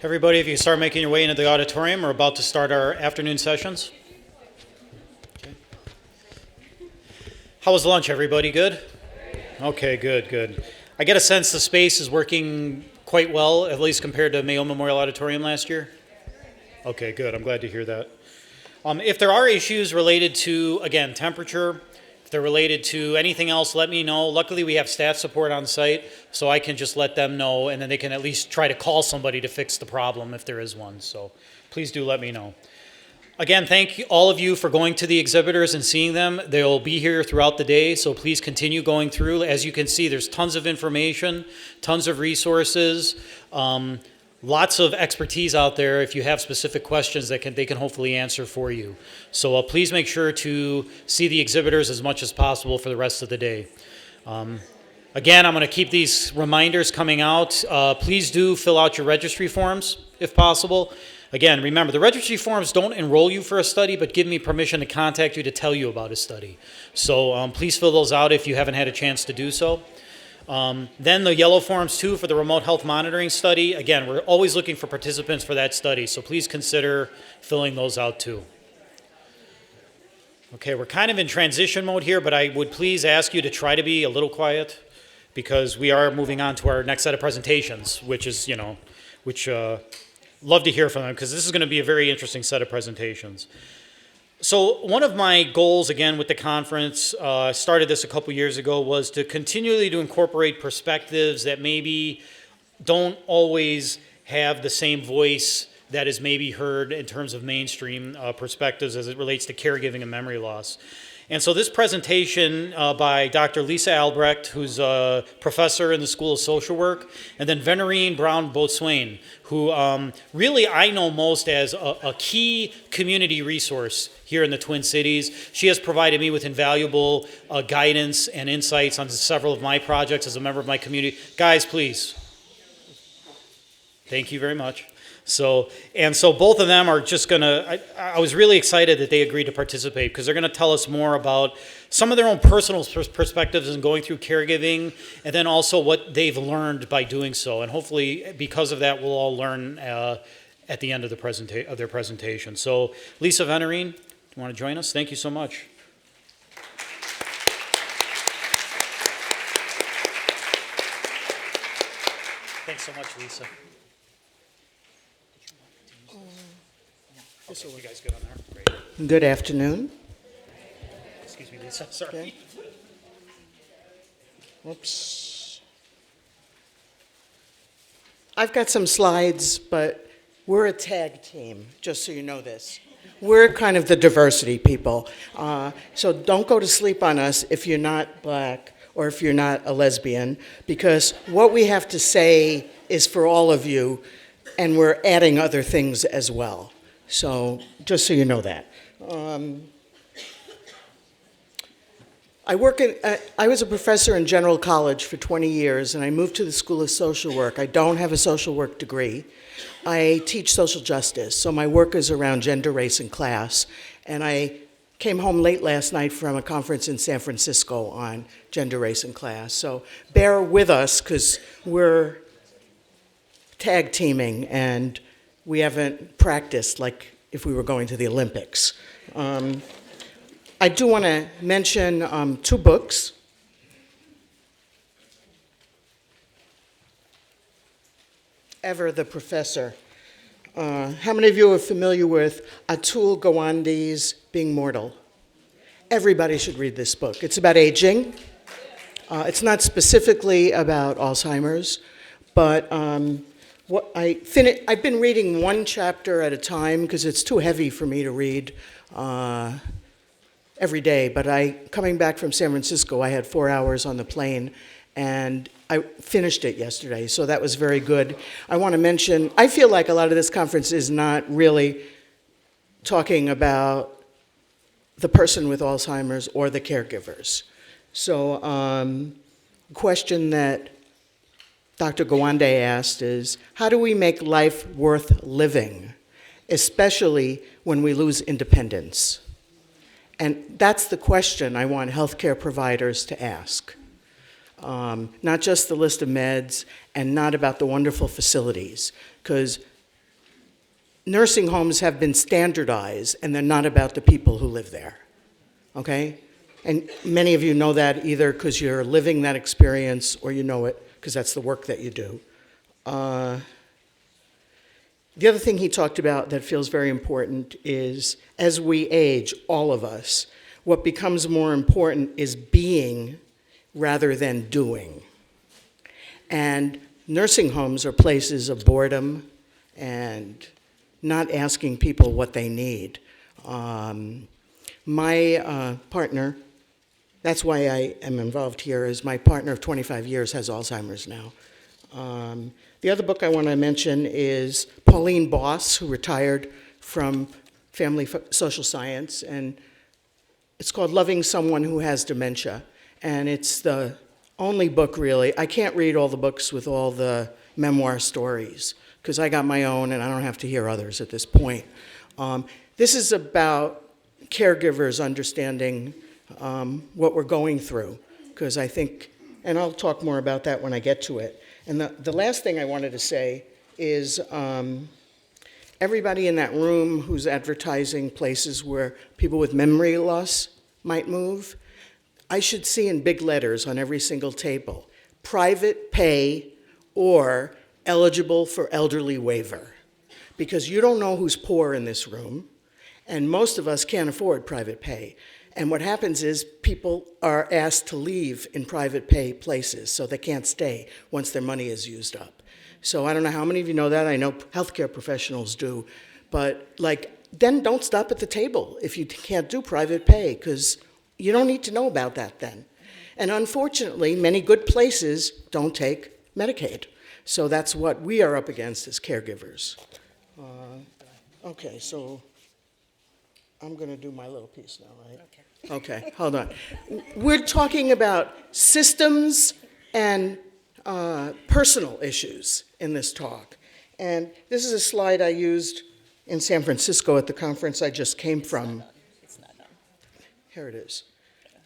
Everybody, if you start making your way into the auditorium, we're about to start our afternoon sessions. Okay. How was lunch, everybody? Good? Okay, good. I get a sense the space is working quite well, at least compared to Mayo Memorial Auditorium last year. Okay, good. I'm glad to hear that. If there are issues related to, again, temperature, if they're related to anything else, let me know. Luckily, we have staff support on site, so I can just let them know, and then they can at least try to call somebody to fix the problem if there is one. So please do let me know. Again, thank you, all of you for going to the exhibitors and seeing them. They'll be here throughout the day, so please continue going through. As you can see, there's tons of information, tons of resources, lots of expertise out there. If you have specific questions, they can hopefully answer for you. So please make sure to see the exhibitors as much as possible for the rest of the day. Again, I'm going to keep these reminders coming out. Please do fill out your registry forms if possible. Again, remember, the registry forms don't enroll you for a study, but give me permission to contact you to tell you about a study. So please fill those out if you haven't had a chance to do so. Then the yellow forms too for the remote health monitoring study. Again, we're always looking for participants for that study, so please consider filling those out too. Okay, we're kind of in transition mode here, but I would please ask you to try to be a little quiet because we are moving on to our next set of presentations, which is, love to hear from them because this is going to be a very interesting set of presentations. So one of my goals, again, with the conference, started this a couple years ago, was to continually to incorporate perspectives that maybe don't always have the same voice that is maybe heard in terms of mainstream perspectives as it relates to caregiving and memory loss. And so this presentation by Dr. Lisa Albrecht, who's a professor in the School of Social Work, and then Venoreen Browne-Boatswain, who really I know most as a key community resource here in the Twin Cities. She has provided me with invaluable guidance and insights on several of my projects as a member of my community. Guys, please. Thank you very much. So both of them are just gonna, I was really excited that they agreed to participate because they're gonna tell us more about some of their own personal perspectives in going through caregiving and then also what they've learned by doing so. And hopefully because of that, we'll all learn at the end of their presentation. So Lisa Venoreen, do you wanna join us? Thank you so much. Thanks so much, Lisa. Okay, you guys good on there? Great. Good afternoon. Excuse me, Lisa. Sorry. Okay. Whoops. I've got some slides, but we're a tag team, just so you know this. We're kind of the diversity people. So don't go to sleep on us if you're not black or if you're not a lesbian, because what we have to say is for all of you, and we're adding other things as well. So just so you know that. I was a professor in general college for 20 years, and I moved to the School of Social Work. I don't have a social work degree. I teach social justice, so my work is around gender, race, and class. And I came home late last night from a conference in San Francisco on gender, race, and class. So bear with us, because we're tag teaming, and we haven't practiced like if we were going to the Olympics. I do want to mention two books. Ever the Professor. How many of you are familiar with Atul Gawande's Being Mortal? Everybody should read this book. It's about aging. It's not specifically about Alzheimer's, but I've been reading one chapter at a time because it's too heavy for me to read every day. But coming back from San Francisco, I had 4 hours on the plane, and I finished it yesterday, so that was very good. I want to mention, I feel like a lot of this conference is not really talking about the person with Alzheimer's or the caregivers. So question that Dr. Gawande asked is, how do we make life worth living, especially when we lose independence? And that's the question I want healthcare providers to ask. Not just the list of meds and not about the wonderful facilities, because nursing homes have been standardized, and they're not about the people who live there, okay? And many of you know that either because you're living that experience or you know it because that's the work that you do. The other thing he talked about that feels very important is as we age, all of us, what becomes more important is being rather than doing. And nursing homes are places of boredom and not asking people what they need. My partner, that's why I am involved here, is my partner of 25 years has Alzheimer's now. The other book I want to mention is Pauline Boss, who retired from family social science, and it's called Loving Someone Who Has Dementia. And it's the only book, really. I can't read all the books with all the memoir stories, because I got my own and I don't have to hear others at this point. This is about caregivers understanding what we're going through, because I think, and I'll talk more about that when I get to it. And the last thing I wanted to say is everybody in that room who's advertising places where people with memory loss might move, I should see in big letters on every single table, private pay or eligible for elderly waiver. Because you don't know who's poor in this room, and most of us can't afford private pay. And what happens is people are asked to leave in private pay places, so they can't stay once their money is used up. So I don't know how many of you know that. I know healthcare professionals do. But then don't stop at the table if you can't do private pay, because you don't need to know about that then. And unfortunately, many good places don't take Medicaid. So that's what we are up against as caregivers. Okay, so I'm going to do my little piece now, right? Okay, hold on. We're talking about systems and personal issues in this talk. And this is a slide I used in San Francisco at the conference I just came from. It's not on. Here it is.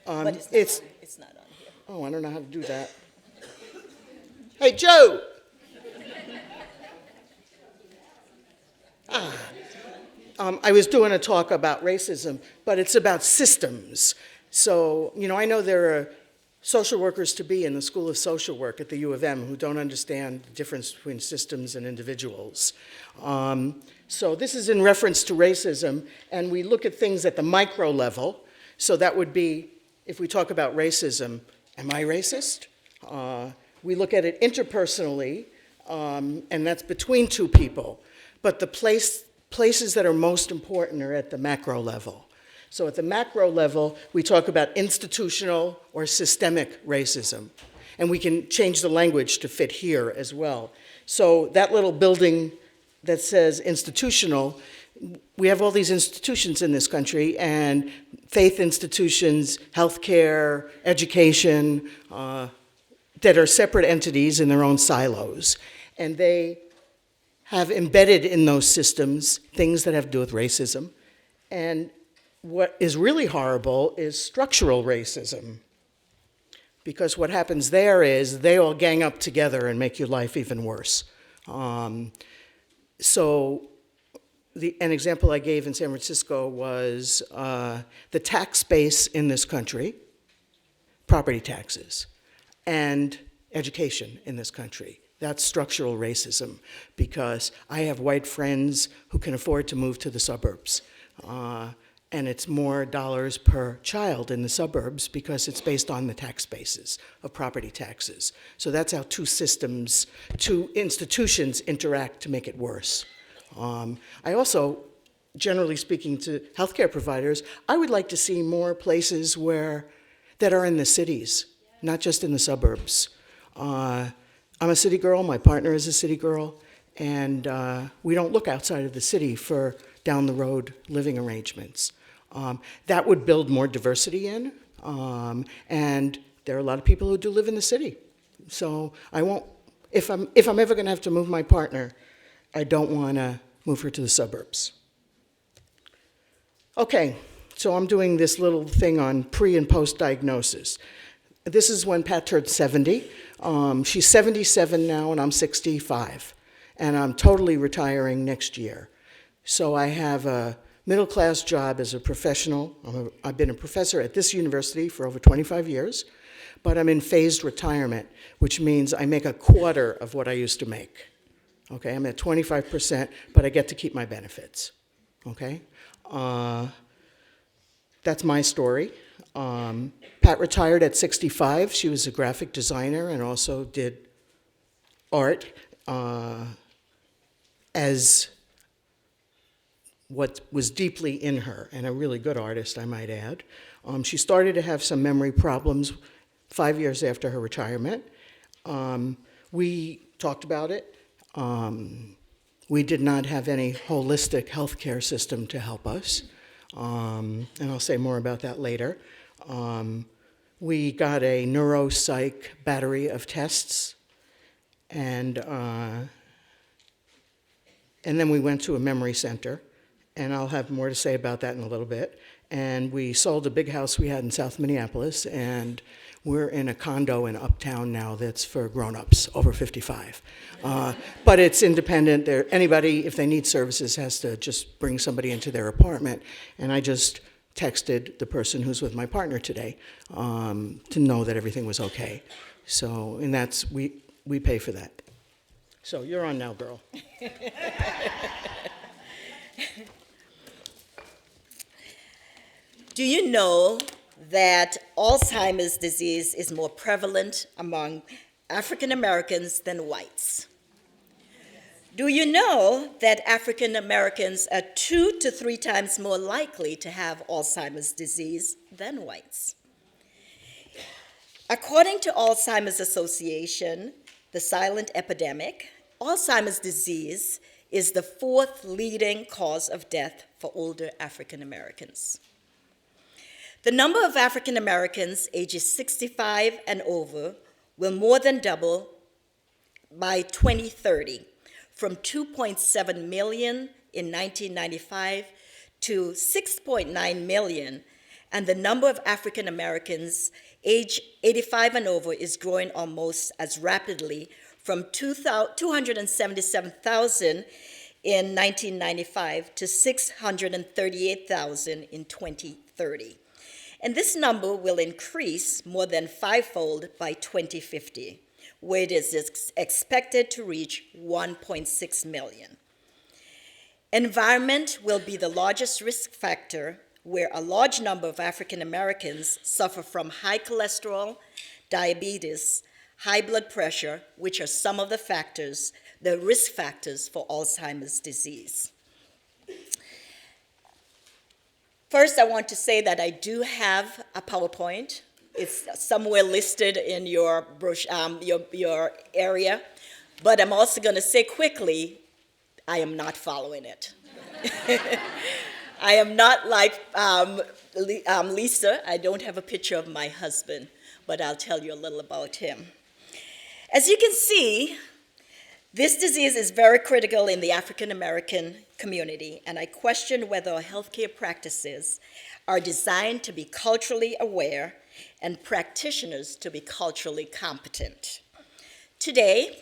But it's not on here. Oh, I don't know how to do that. Hey, Joe! I was doing a talk about racism, but it's about systems. So, I know there are social workers to be in the School of Social Work at the U of M who don't understand the difference between systems and individuals. So this is in reference to racism, and we look at things at the micro level. So that would be, if we talk about racism, am I racist? We look at it interpersonally, and that's between two people. But the places that are most important are at the macro level. So at the macro level, we talk about institutional or systemic racism. And we can change the language to fit here as well. So that little building that says institutional, we have all these institutions in this country, and faith institutions, healthcare, education, that are separate entities in their own silos. And they have embedded in those systems things that have to do with racism. And what is really horrible is structural racism. Because what happens there is they all gang up together and make your life even worse. So an example I gave in San Francisco was the tax base in this country, property taxes, and education in this country. That's structural racism, because I have white friends who can afford to move to the suburbs. And it's more dollars per child in the suburbs because it's based on the tax bases of property taxes. So that's how two institutions interact to make it worse. I also, generally speaking to healthcare providers, I would like to see more places that are in the cities, not just in the suburbs. I'm a city girl, my partner is a city girl, and we don't look outside of the city for down the road living arrangements. That would build more diversity in, and there are a lot of people who do live in the city. So I won't, if I'm ever gonna have to move my partner, I don't wanna move her to the suburbs. Okay, so I'm doing this little thing on pre and post diagnosis. This is when Pat turned 70. She's 77 now, and I'm 65. And I'm totally retiring next year. So I have a middle-class job as a professional. I've been a professor at this university for over 25 years, but I'm in phased retirement, which means I make a quarter of what I used to make. Okay, I'm at 25%, but I get to keep my benefits. Okay? That's my story. Pat retired at 65. She was a graphic designer and also did art as what was deeply in her, and a really good artist, I might add. She started to have some memory problems 5 years after her retirement. We talked about it. We did not have any holistic healthcare system to help us, and I'll say more about that later. We got a neuropsych battery of tests, and then we went to a memory center, and I'll have more to say about that in a little bit. And we sold a big house we had in South Minneapolis, and we're in a condo in Uptown now that's for grown-ups over 55. But it's independent. Anybody, if they need services, has to just bring somebody into their apartment. And I just texted the person who's with my partner today to know that everything was okay. So, and that's, we pay for that. So you're on now, girl. Do you know that Alzheimer's disease is more prevalent among African Americans than whites? Do you know that African Americans are 2 to 3 times more likely to have Alzheimer's disease than whites? According to Alzheimer's Association, the silent epidemic, Alzheimer's disease is the 4th leading cause of death for older African Americans. The number of African Americans ages 65 and over will more than double by 2030, from 2.7 million in 1995 to 6.9 million, and the number of African Americans age 85 and over is growing almost as rapidly, from 277,000 in 1995 to 638,000 in 2030. And this number will increase more than 5-fold by 2050, where it is expected to reach 1.6 million. Environment will be the largest risk factor, where a large number of African Americans suffer from high cholesterol, diabetes, high blood pressure, which are some of the risk factors for Alzheimer's disease. First, I want to say that I do have a PowerPoint. It's somewhere listed in your area, but I'm also going to say quickly, I am not following it. I am not like Lisa. I don't have a picture of my husband, but I'll tell you a little about him. As you can see, this disease is very critical in the African American community, and I question whether our healthcare practices are designed to be culturally aware and practitioners to be culturally competent. Today,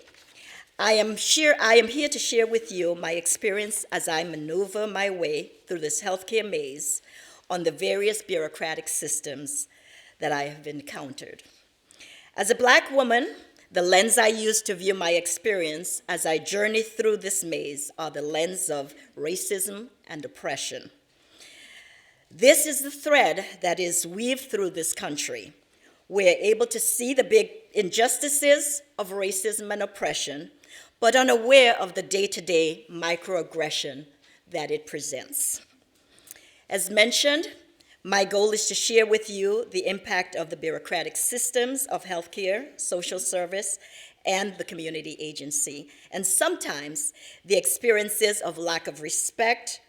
I am here to share with you my experience as I maneuver my way through this healthcare maze on the various bureaucratic systems that I have encountered. As a Black woman, the lens I use to view my experience as I journey through this maze are the lens of racism and oppression. This is the thread that is weaved through this country. We're able to see the big injustices of racism and oppression, but unaware of the day-to-day microaggression that it presents. As mentioned, my goal is to share with you the impact of the bureaucratic systems of healthcare, social service, and the community agency, and sometimes the experiences of lack of respect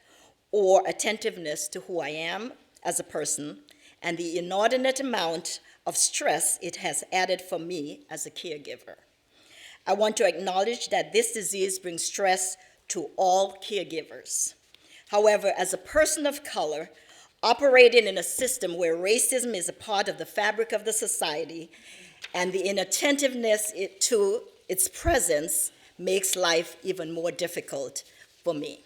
or attentiveness to who I am as a person, and the inordinate amount of stress it has added for me as a caregiver. I want to acknowledge that this disease brings stress to all caregivers. However, as a person of color, operating in a system where racism is a part of the fabric of the society and the inattentiveness to its presence makes life even more difficult for me.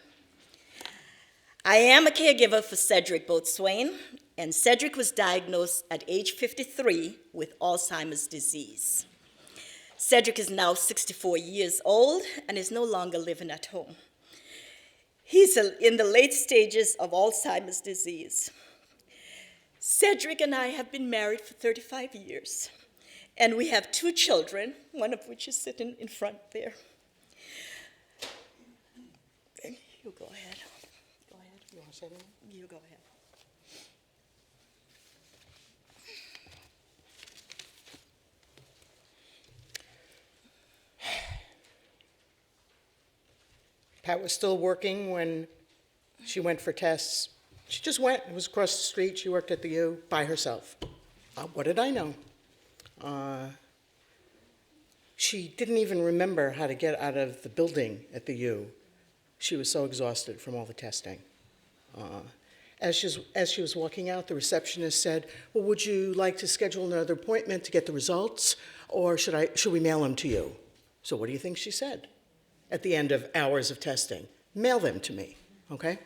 I am a caregiver for Cedric Boatswain, and Cedric was diagnosed at age 53 with Alzheimer's disease. Cedric is now 64 years old and is no longer living at home. He's in the late stages of Alzheimer's disease. Cedric and I have been married for 35 years, and we have 2 children, one of which is sitting in front there. You go ahead. Go ahead. You want to say anything? You go ahead. Pat was still working when she went for tests. She just went. It was across the street. She worked at the U by herself. What did I know? She didn't even remember how to get out of the building at the U. She was so exhausted from all the testing. As she was walking out, the receptionist said, "Well, would you like to schedule another appointment to get the results, or should we mail them to you?" So what do you think she said? At the end of hours of testing, mail them to me, okay?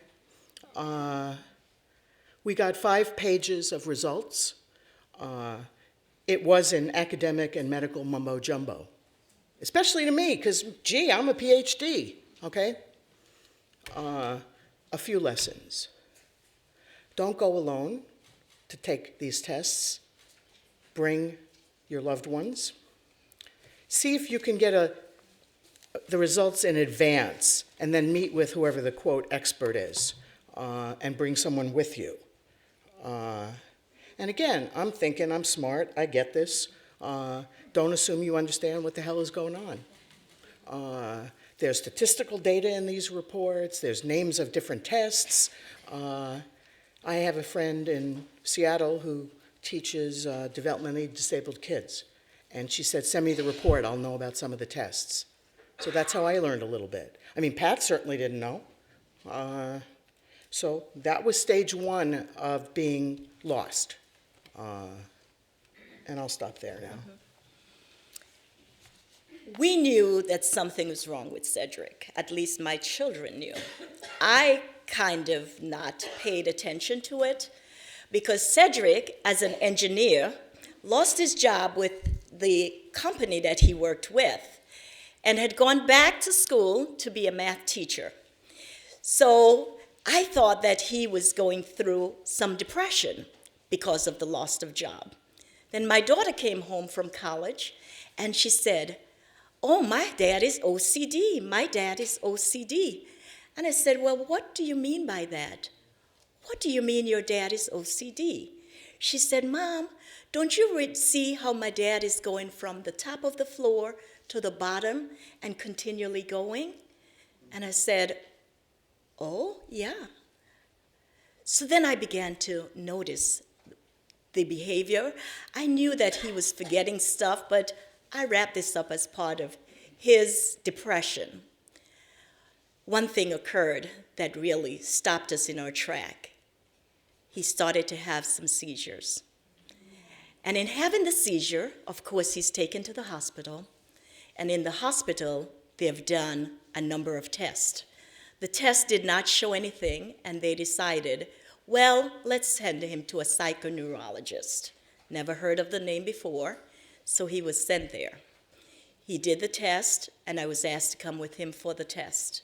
We got 5 pages of results. It was in academic and medical mumbo jumbo, especially to me, because, gee, I'm a Ph.D., okay? A few lessons. Don't go alone to take these tests. Bring your loved ones. See if you can get the results in advance, and then meet with whoever the, quote, expert is, and bring someone with you. And again, I'm thinking I'm smart, I get this. Don't assume you understand what the hell is going on. There's statistical data in these reports, there's names of different tests. I have a friend in Seattle who teaches developmentally disabled kids, and she said, "Send me the report, I'll know about some of the tests." So that's how I learned a little bit. I mean, Pat certainly didn't know. So that was stage 1 of being lost. And I'll stop there now. We knew that something was wrong with Cedric. At least my children knew. I kind of not paid attention to it because Cedric, as an engineer, lost his job with the company that he worked with and had gone back to school to be a math teacher. So I thought that he was going through some depression because of the loss of job. Then my daughter came home from college, and she said, "Oh, my dad is OCD. My dad is OCD." And I said, "Well, what do you mean by that? What do you mean your dad is OCD?" She said, "Mom, don't you see how my dad is going from the top of the floor to the bottom and continually going?" And I said, "Oh, yeah." So then I began to notice the behavior. I knew that he was forgetting stuff, but I wrapped this up as part of his depression. One thing occurred that really stopped us in our track. He started to have some seizures. And in having the seizure, of course, he's taken to the hospital. And in the hospital, they've done a number of tests. The test did not show anything, and they decided, well, let's send him to a psychoneurologist. Never heard of the name before, so he was sent there. He did the test, and I was asked to come with him for the test.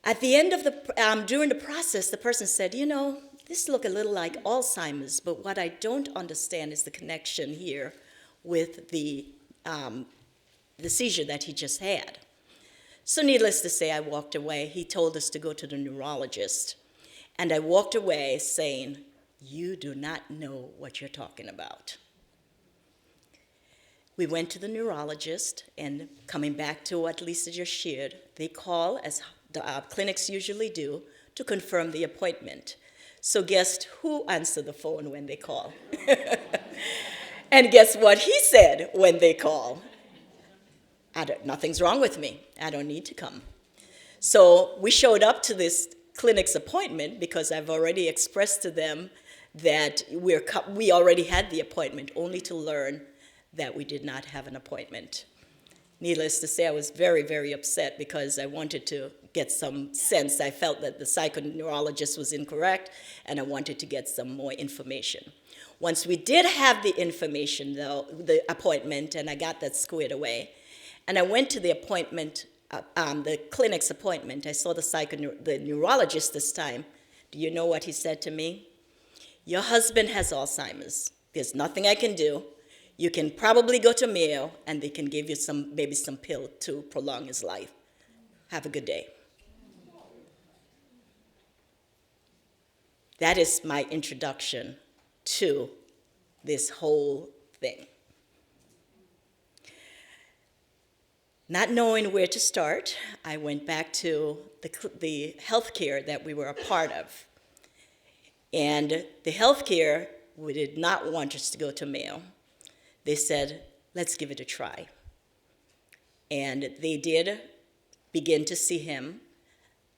At the end of during the process, the person said, "You know, this looks a little like Alzheimer's, but what I don't understand is the connection here with the seizure that he just had." So needless to say, I walked away. He told us to go to the neurologist. And I walked away saying, "You do not know what you're talking about." We went to the neurologist, and coming back to what Lisa just shared, they call, as the clinics usually do, to confirm the appointment. So guess who answered the phone when they call? And guess what he said when they call? "Nothing's wrong with me. I don't need to come." So we showed up to this clinic's appointment because I've already expressed to them that we already had the appointment, only to learn that we did not have an appointment. Needless to say, I was very, very upset because I wanted to get some sense. I felt that the psychoneurologist was incorrect, and I wanted to get some more information. Once we did have the information, though, the appointment, and I got that squared away, and I went to the appointment, the clinic's appointment. I saw the neurologist this time. Do you know what he said to me? Your husband has Alzheimer's. There's nothing I can do. You can probably go to Mayo, and they can give you maybe some pill to prolong his life. Have a good day. That is my introduction to this whole thing. Not knowing where to start, I went back to the healthcare that we were a part of. And the healthcare did not want us to go to Mayo. They said, let's give it a try. And they did begin to see him.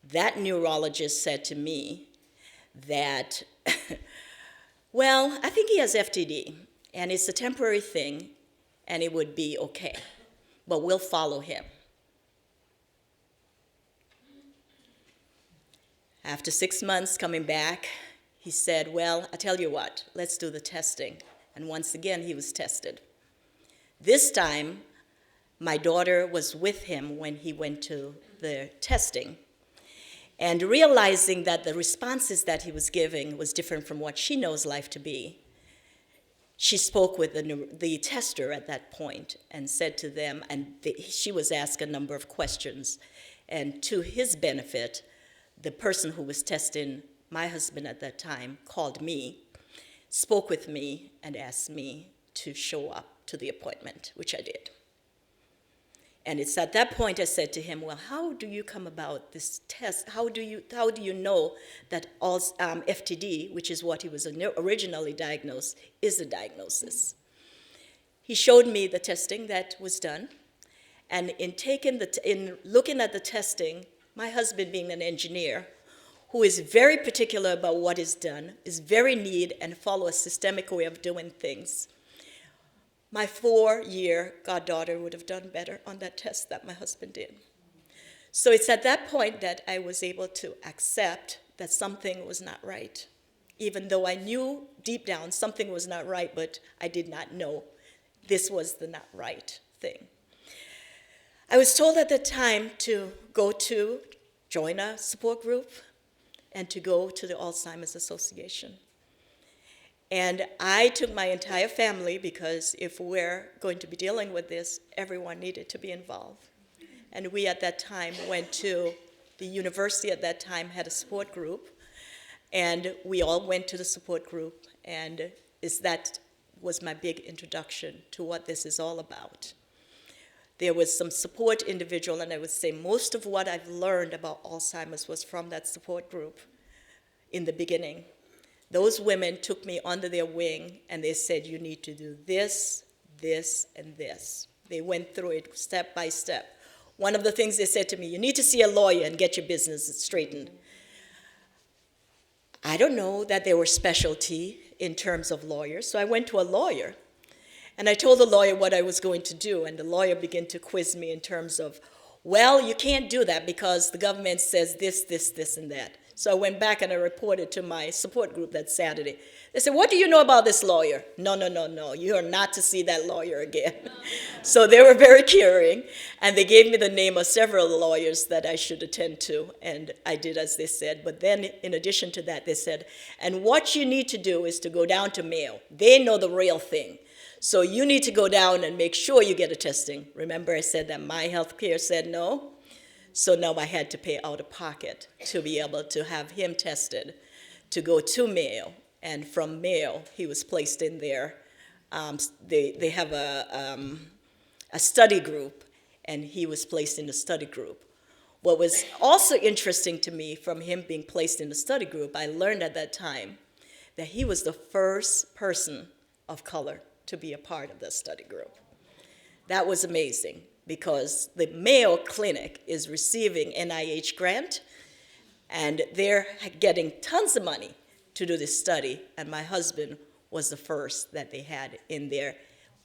That neurologist said to me that, well, I think he has FTD, and it's a temporary thing, and it would be okay, but we'll follow him. After 6 months coming back, he said, well, I tell you what, let's do the testing. And once again, he was tested. This time, my daughter was with him when he went to the testing. And realizing that the responses that he was giving was different from what she knows life to be, she spoke with the tester at that point and said to them, and she was asked a number of questions. And to his benefit, the person who was testing my husband at that time called me, spoke with me, and asked me to show up to the appointment, which I did. And it's at that point I said to him, well, how do you come about this test? How do you know that FTD, which is what he was originally diagnosed, is a diagnosis? He showed me the testing that was done. And in looking at the testing, my husband being an engineer, who is very particular about what is done, is very neat and follow a systemic way of doing things, my 4-year goddaughter would have done better on that test that my husband did. So it's at that point that I was able to accept that something was not right, even though I knew deep down something was not right, but I did not know this was the not right thing. I was told at the time to join a support group and to go to the Alzheimer's Association. And I took my entire family because if we're going to be dealing with this, everyone needed to be involved. And we at that time went to the university at that time had a support group, and we all went to the support group, and that was my big introduction to what this is all about. There was some support individual, and I would say most of what I've learned about Alzheimer's was from that support group in the beginning. Those women took me under their wing, and they said, you need to do this, this, and this. They went through it step by step. One of the things they said to me, you need to see a lawyer and get your business straightened. I don't know that they were specialty in terms of lawyers, so I went to a lawyer. And I told the lawyer what I was going to do, and the lawyer began to quiz me in terms of, well, you can't do that because the government says this, this, this, and that. So I went back and I reported to my support group that Saturday. They said, what do you know about this lawyer? No, you are not to see that lawyer again. So they were very caring, and they gave me the name of several lawyers that I should attend to, and I did as they said. But then in addition to that, they said, and what you need to do is to go down to Mayo. They know the real thing. So you need to go down and make sure you get a testing. Remember I said that my health care said no? So now I had to pay out of pocket to be able to have him tested, to go to Mayo. And from Mayo, he was placed in there. They have a study group, and he was placed in the study group. What was also interesting to me from him being placed in the study group, I learned at that time that he was the first person of color to be a part of the study group. That was amazing, because the Mayo Clinic is receiving NIH grant, and they're getting tons of money to do this study, and my husband was the first that they had in their,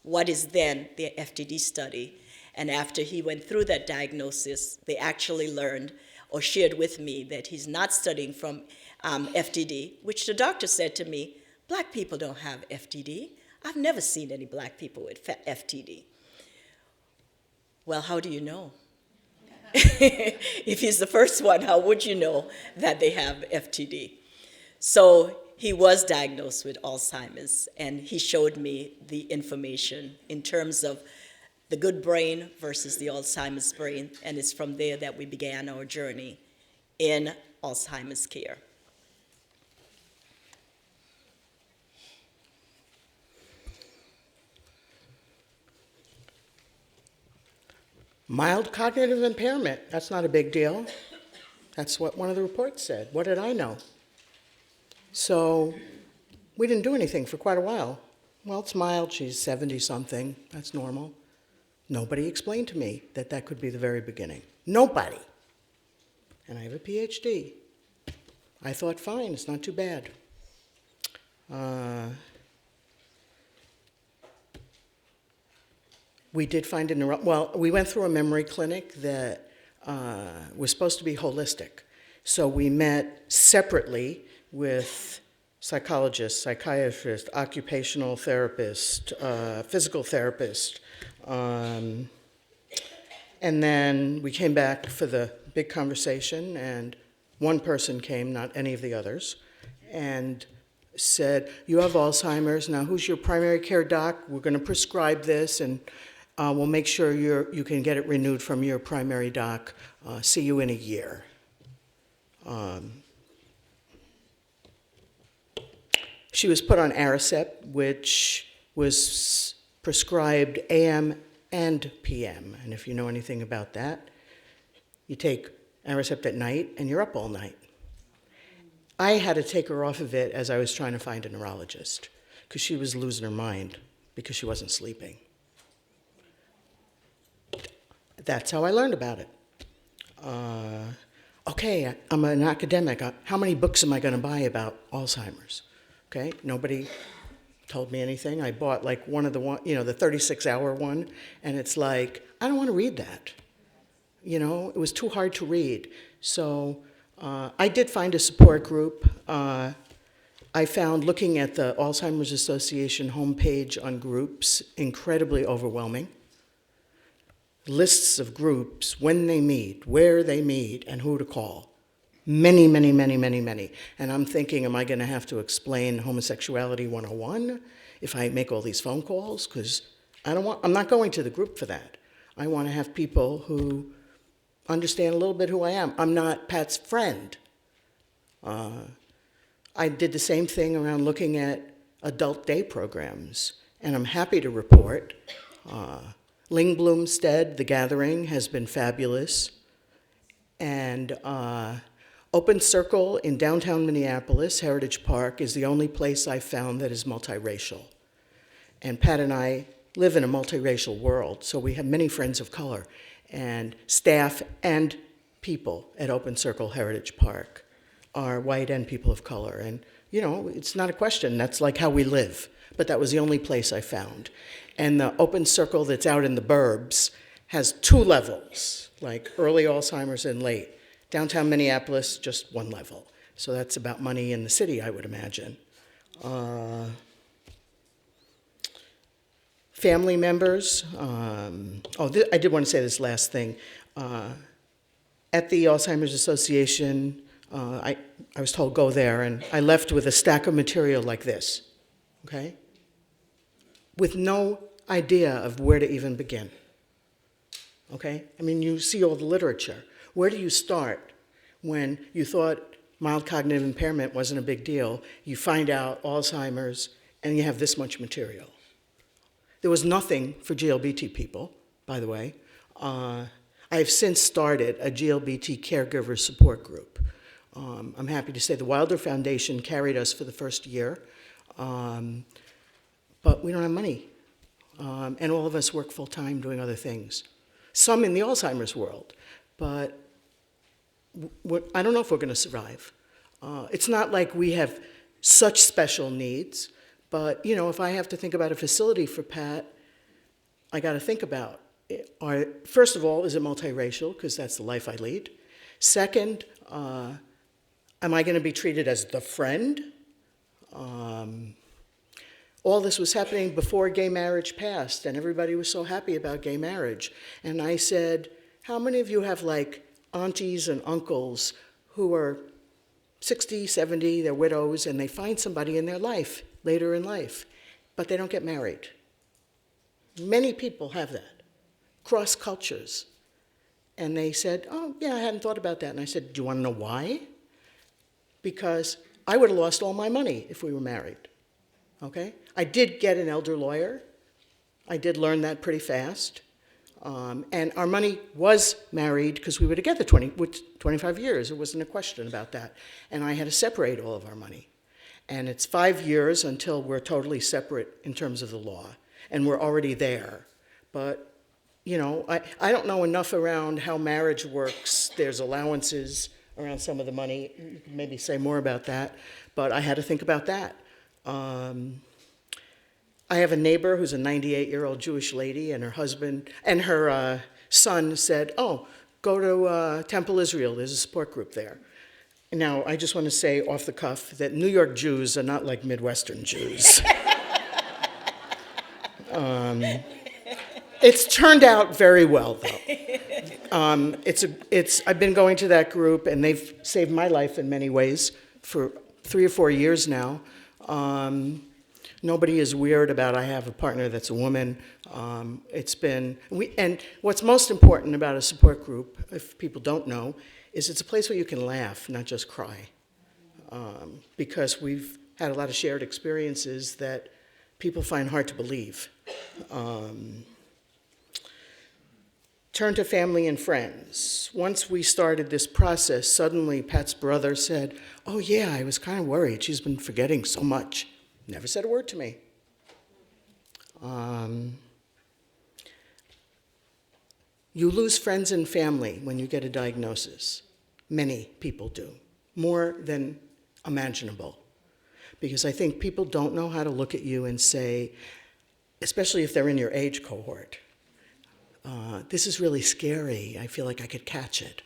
what is then their FTD study. And after he went through that diagnosis, they actually learned or shared with me that he's not studying from FTD, which the doctor said to me, black people don't have FTD. I've never seen any black people with FTD. Well, how do you know? If he's the first one, how would you know that they have FTD? So he was diagnosed with Alzheimer's, and he showed me the information in terms of the good brain versus the Alzheimer's brain, and it's from there that we began our journey in Alzheimer's care. Mild cognitive impairment, that's not a big deal. That's what one of the reports said. What did I know? So we didn't do anything for quite a while. Well, it's mild, she's 70-something, that's normal. Nobody explained to me that that could be the very beginning. Nobody. And I have a Ph.D. I thought, fine, it's not too bad. We did find we went through a memory clinic that was supposed to be holistic. So we met separately with psychologists, psychiatrists, occupational therapist, physical therapist. And then we came back for the big conversation, and one person came, not any of the others, and said, you have Alzheimer's, now who's your primary care doc? We're going to prescribe this, and we'll make sure you can get it renewed from your primary doc. See you in a year. She was put on Aricept, which was prescribed AM and PM. And if you know anything about that, you take Aricept at night and you're up all night. I had to take her off of it as I was trying to find a neurologist because she was losing her mind because she wasn't sleeping. That's how I learned about it. Okay, I'm an academic. How many books am I going to buy about Alzheimer's? Okay, nobody told me anything. I bought like one of the 36-hour one, and it's like, I don't want to read that. It was too hard to read. So I did find a support group. I found looking at the Alzheimer's Association homepage on groups incredibly overwhelming. Lists of groups, when they meet, where they meet, and who to call. Many, many, many, many, many. And I'm thinking, am I going to have to explain homosexuality 101 if I make all these phone calls? Because I'm not going to the group for that. I want to have people who understand a little bit who I am. I'm not Pat's friend. I did the same thing around looking at adult day programs, and I'm happy to report Ling Bloomstead, The Gathering, has been fabulous. And Open Circle in downtown Minneapolis, Heritage Park, is the only place I found that is multiracial. And Pat and I live in a multiracial world, so we have many friends of color, and staff and people at Open Circle Heritage Park are white and people of color. And, it's not a question. That's like how we live. But that was the only place I found. And the Open Circle that's out in the burbs has 2 levels, like early Alzheimer's and late. Downtown Minneapolis, just 1 level. So that's about money in the city, I would imagine. Family members. I did want to say this last thing. At the Alzheimer's Association, I was told go there, and I left with a stack of material like this, okay? With no idea of where to even begin, okay? I mean, you see all the literature. Where do you start when you thought mild cognitive impairment wasn't a big deal? You find out Alzheimer's, and you have this much material. There was nothing for GLBT people, by the way. I've since started a GLBT caregiver support group. I'm happy to say the Wilder Foundation carried us for the first year, but we don't have money. And all of us work full-time doing other things. Some in the Alzheimer's world, but I don't know if we're going to survive. It's not like we have such special needs, but if I have to think about a facility for Pat, I got to think about, first of all, is it multiracial? Because that's the life I lead. Second, am I going to be treated as the friend? All this was happening before gay marriage passed, and everybody was so happy about gay marriage. And I said, how many of you have like aunties and uncles who are 60, 70, they're widows, and they find somebody in their life, later in life, but they don't get married? Many people have that, cross cultures. And they said, oh, yeah, I hadn't thought about that. And I said, do you want to know why? Because I would have lost all my money if we were married, okay? I did get an elder lawyer. I did learn that pretty fast. And our money was married because we were together 25 years. There wasn't a question about that. And I had to separate all of our money. And it's 5 years until we're totally separate in terms of the law. And we're already there. But, you know, I don't know enough around how marriage works. There's allowances around some of the money. You can maybe say more about that. But I had to think about that. I have a neighbor who's a 98-year-old Jewish lady, and her husband and her son said, oh, go to Temple Israel. There's a support group there. Now, I just want to say off the cuff that New York Jews are not like Midwestern Jews. It's turned out very well, though. I've been going to that group, and they've saved my life in many ways for 3 or 4 years now. Nobody is weird about I have a partner that's a woman. And what's most important about a support group, if people don't know, is it's a place where you can laugh, not just cry. Because we've had a lot of shared experiences that people find hard to believe. Turn to family and friends. Once we started this process, suddenly Pat's brother said, oh yeah, I was kind of worried. She's been forgetting so much. Never said a word to me. You lose friends and family when you get a diagnosis. Many people do, more than imaginable. Because I think people don't know how to look at you and say, especially if they're in your age cohort, this is really scary. I feel like I could catch it.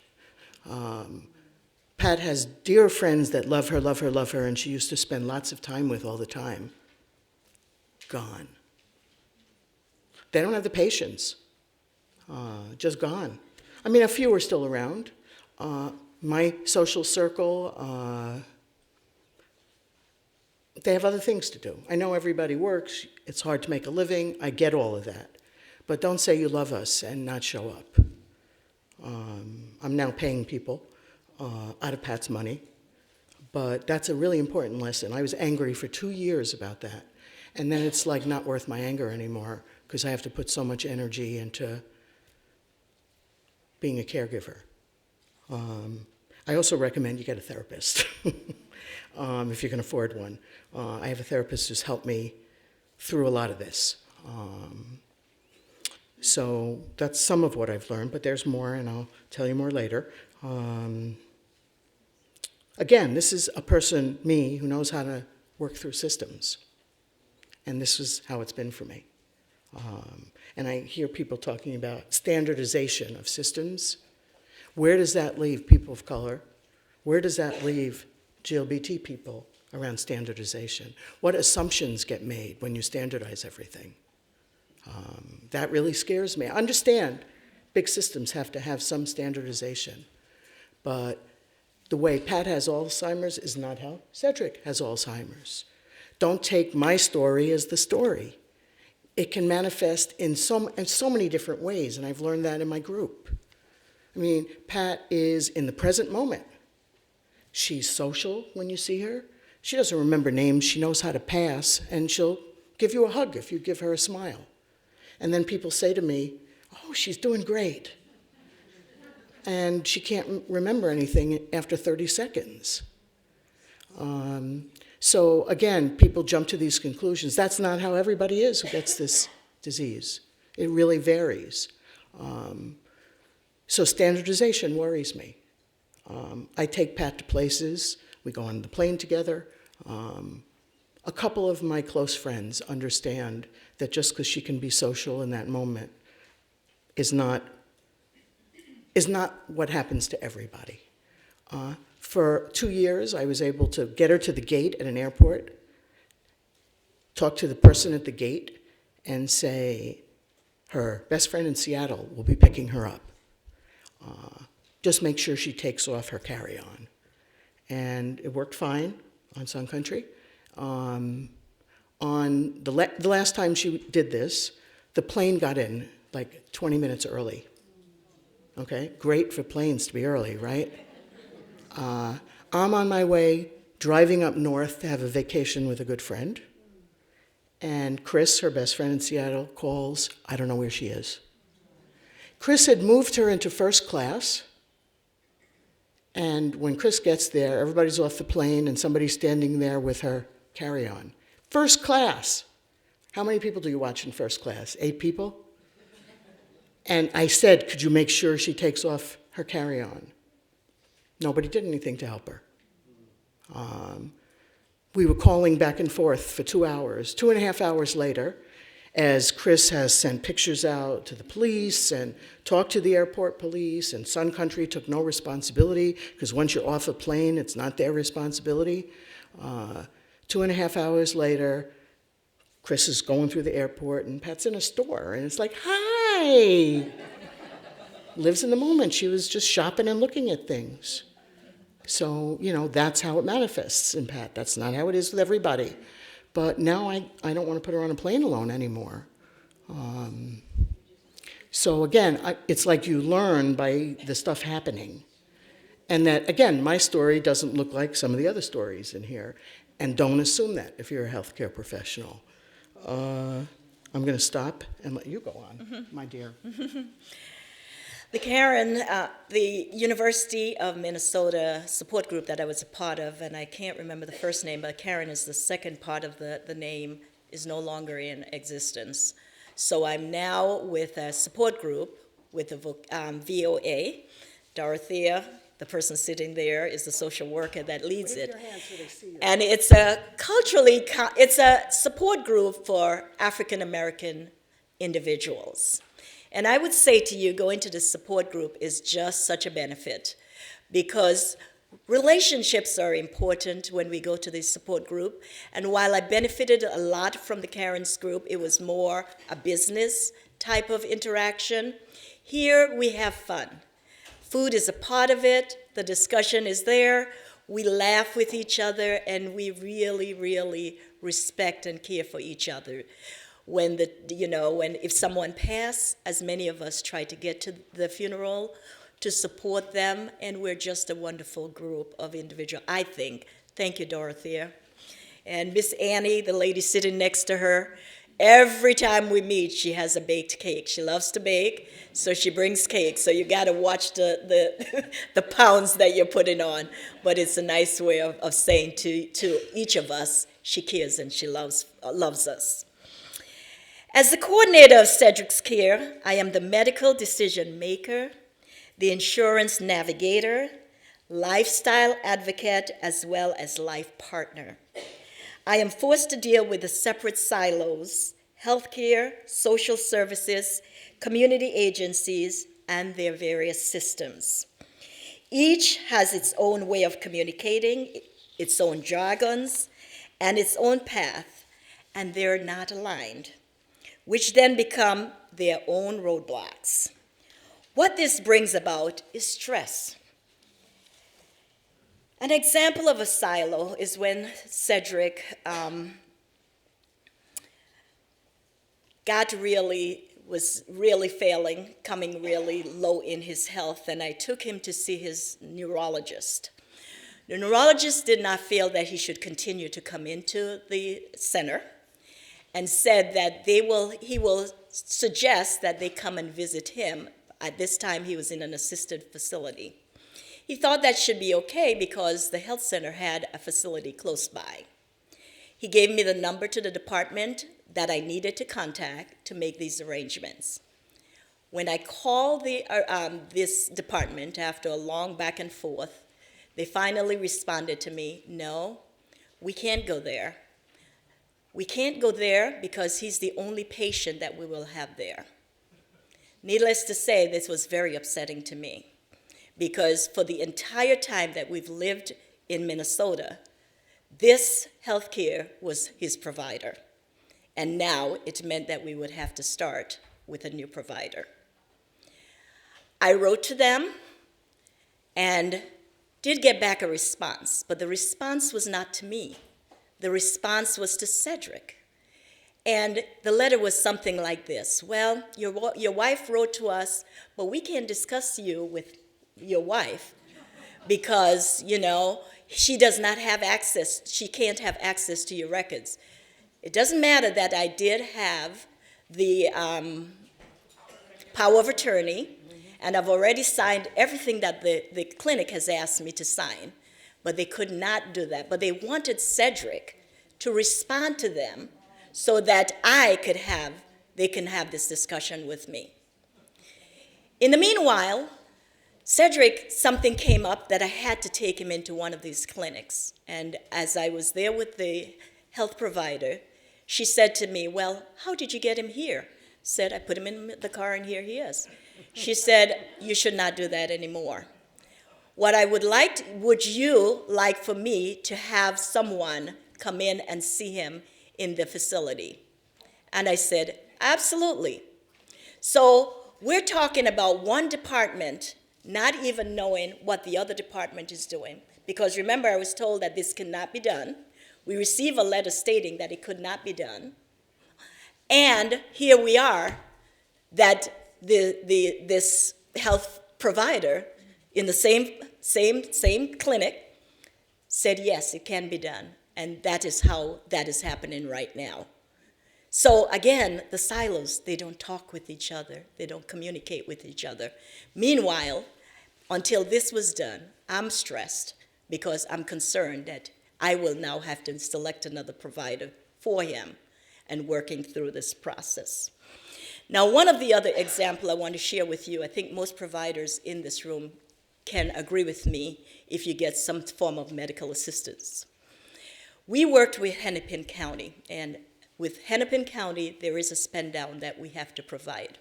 Pat has dear friends that love her, love her, love her, and she used to spend lots of time with all the time. Gone. They don't have the patience. Just gone. I mean, a few are still around. My social circle, they have other things to do. I know everybody works. It's hard to make a living. I get all of that. But don't say you love us and not show up. I'm now paying people out of Pat's money. But that's a really important lesson. I was angry for 2 years about that. And then it's like not worth my anger anymore because I have to put so much energy into being a caregiver. I also recommend you get a therapist if you can afford one. I have a therapist who's helped me through a lot of this. So that's some of what I've learned, but there's more, and I'll tell you more later. Again, this is a person, me, who knows how to work through systems. And this is how it's been for me. And I hear people talking about standardization of systems. Where does that leave people of color? Where does that leave GLBT people around standardization? What assumptions get made when you standardize everything? That really scares me. I understand big systems have to have some standardization, but the way Pat has Alzheimer's is not how Cedric has Alzheimer's. Don't take my story as the story. It can manifest in so many different ways, and I've learned that in my group. I mean, Pat is in the present moment. She's social when you see her. She doesn't remember names. She knows how to pass, and she'll give you a hug if you give her a smile. And then people say to me, oh, she's doing great. And she can't remember anything after 30 seconds. So again, people jump to these conclusions. That's not how everybody is who gets this disease. It really varies. So standardization worries me. I take Pat to places. We go on the plane together. A couple of my close friends understand that just because she can be social in that moment is not is not what happens to everybody. For 2 years, I was able to get her to the gate at an airport, talk to the person at the gate, and say, her best friend in Seattle will be picking her up. Just make sure she takes off her carry-on. And it worked fine on Sun Country. On the last time she did this, the plane got in like 20 minutes early. Okay, great for planes to be early, right? I'm on my way driving up north to have a vacation with a good friend. And Chris, her best friend in Seattle, calls. I don't know where she is. Chris had moved her into first class. And when Chris gets there, everybody's off the plane and somebody's standing there with her carry-on. First class. How many people do you watch in first class? 8 people? And I said, could you make sure she takes off her carry-on? Nobody did anything to help her. We were calling back and forth for 2 hours. 2.5 hours later, as Chris has sent pictures out to the police and talked to the airport police, and Sun Country took no responsibility, because once you're off a plane, it's not their responsibility. 2.5 hours later, Chris is going through the airport, and Pat's in a store, and it's like, hi! Lives in the moment. She was just shopping and looking at things. So, that's how it manifests in Pat. That's not how it is with everybody. But now I don't want to put her on a plane alone anymore. So again, it's like you learn by the stuff happening. And that, again, my story doesn't look like some of the other stories in here. And don't assume that if you're a healthcare professional. I'm going to stop and let you go on, my dear. The Karen, the University of Minnesota support group that I was a part of, and I can't remember the first name, but Karen is the second part of the name, is no longer in existence. So I'm now with a support group with the VOA. Dorothea, the person sitting there, is the social worker that leads it. And it's it's a support group for African American individuals. And I would say to you, going to the support group is just such a benefit, because relationships are important when we go to the support group. And while I benefited a lot from the Karen's group, it was more a business type of interaction. Here we have fun. Food is a part of it. The discussion is there. We laugh with each other, and we really, really respect and care for each other. If someone passed, as many of us try to get to the funeral to support them, and we're just a wonderful group of individuals, I think. Thank you, Dorothea. And Miss Annie, the lady sitting next to her, every time we meet, she has a baked cake. She loves to bake, so she brings cake. So you got to watch the pounds that you're putting on. But it's a nice way of saying to each of us, she cares and she loves us. As the coordinator of Cedric's Care, I am the medical decision maker, the insurance navigator, lifestyle advocate, as well as life partner. I am forced to deal with the separate silos: healthcare, social services, community agencies, and their various systems. Each has its own way of communicating, its own jargons, and its own path, and they're not aligned, which then become their own roadblocks. What this brings about is stress. An example of a silo is when Cedric was really failing, coming really low in his health, and I took him to see his neurologist. The neurologist did not feel that he should continue to come into the center, and said that he will suggest that they come and visit him. At this time, he was in an assisted facility. He thought that should be okay because the health center had a facility close by. He gave me the number to the department that I needed to contact to make these arrangements. When I called this department after a long back and forth, they finally responded to me, no, we can't go there. We can't go there because he's the only patient that we will have there. Needless to say, this was very upsetting to me, because for the entire time that we've lived in Minnesota, this healthcare was his provider. And now it meant that we would have to start with a new provider. I wrote to them and did get back a response, but the response was not to me. The response was to Cedric. And the letter was something like this: well, your wife wrote to us, but we can't discuss you with your wife because, she does not have access, she can't have access to your records. It doesn't matter that I did have the power of attorney, and I've already signed everything that the clinic has asked me to sign, but they could not do that. But they wanted Cedric to respond to them so that they can have this discussion with me. In the meanwhile, Cedric, something came up that I had to take him into one of these clinics. And as I was there with the health provider, she said to me, well, how did you get him here? Said, I put him in the car and here he is. She said, you should not do that anymore. Would you like for me to have someone come in and see him in the facility? And I said, absolutely. So we're talking about one department not even knowing what the other department is doing. Because remember, I was told that this cannot be done. We receive a letter stating that it could not be done. And here we are, that this health provider in the same clinic said, yes, it can be done. And that is how that is happening right now. So again, the silos, they don't talk with each other. They don't communicate with each other. Meanwhile, until this was done, I'm stressed because I'm concerned that I will now have to select another provider for him and working through this process. Now, one of the other examples I want to share with you, I think most providers in this room can agree with me if you get some form of medical assistance. We worked with Hennepin County, and with Hennepin County, there is a spend down that we have to provide.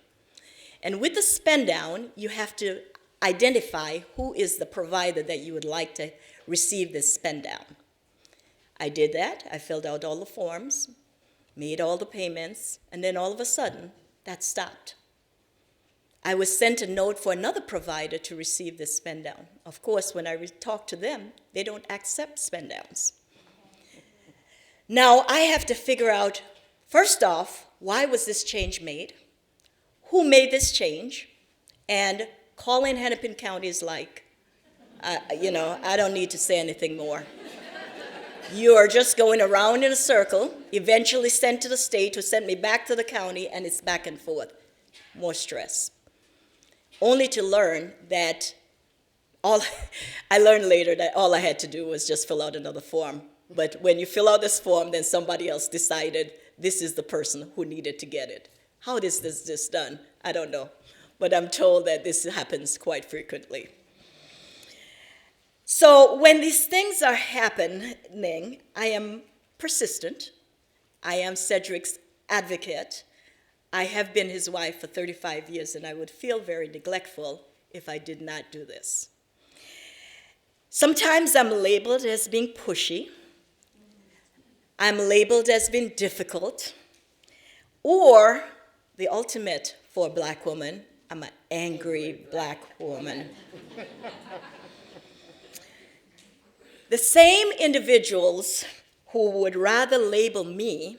And with the spend down, you have to identify who is the provider that you would like to receive this spend down. I did that. I filled out all the forms, made all the payments, and then all of a sudden, that stopped. I was sent a note for another provider to receive this spend down. Of course, when I talk to them, they don't accept spend downs. Now, I have to figure out, first off, why was this change made? Who made this change? And calling Hennepin County is like, I don't need to say anything more. You are just going around in a circle, eventually sent to the state, who sent me back to the county, and it's back and forth. More stress. Only to learn that I learned later that all I had to do was just fill out another form. But when you fill out this form, then somebody else decided this is the person who needed to get it. How is this done? I don't know. But I'm told that this happens quite frequently. So when these things are happening, I am persistent. I am Cedric's advocate. I have been his wife for 35 years, and I would feel very neglectful if I did not do this. Sometimes I'm labeled as being pushy. I'm labeled as being difficult. Or, the ultimate for a black woman, I'm an angry black woman. The same individuals who would rather label me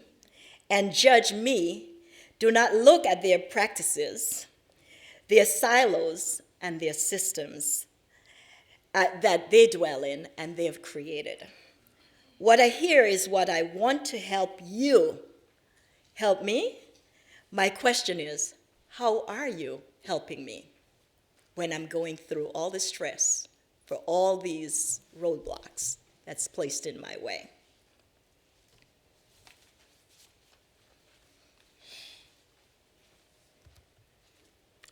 and judge me do not look at their practices, their silos, and their systems that they dwell in and they have created. What I hear is what I want to help you. Help me? My question is, how are you helping me when I'm going through all the stress for all these roadblocks that's placed in my way?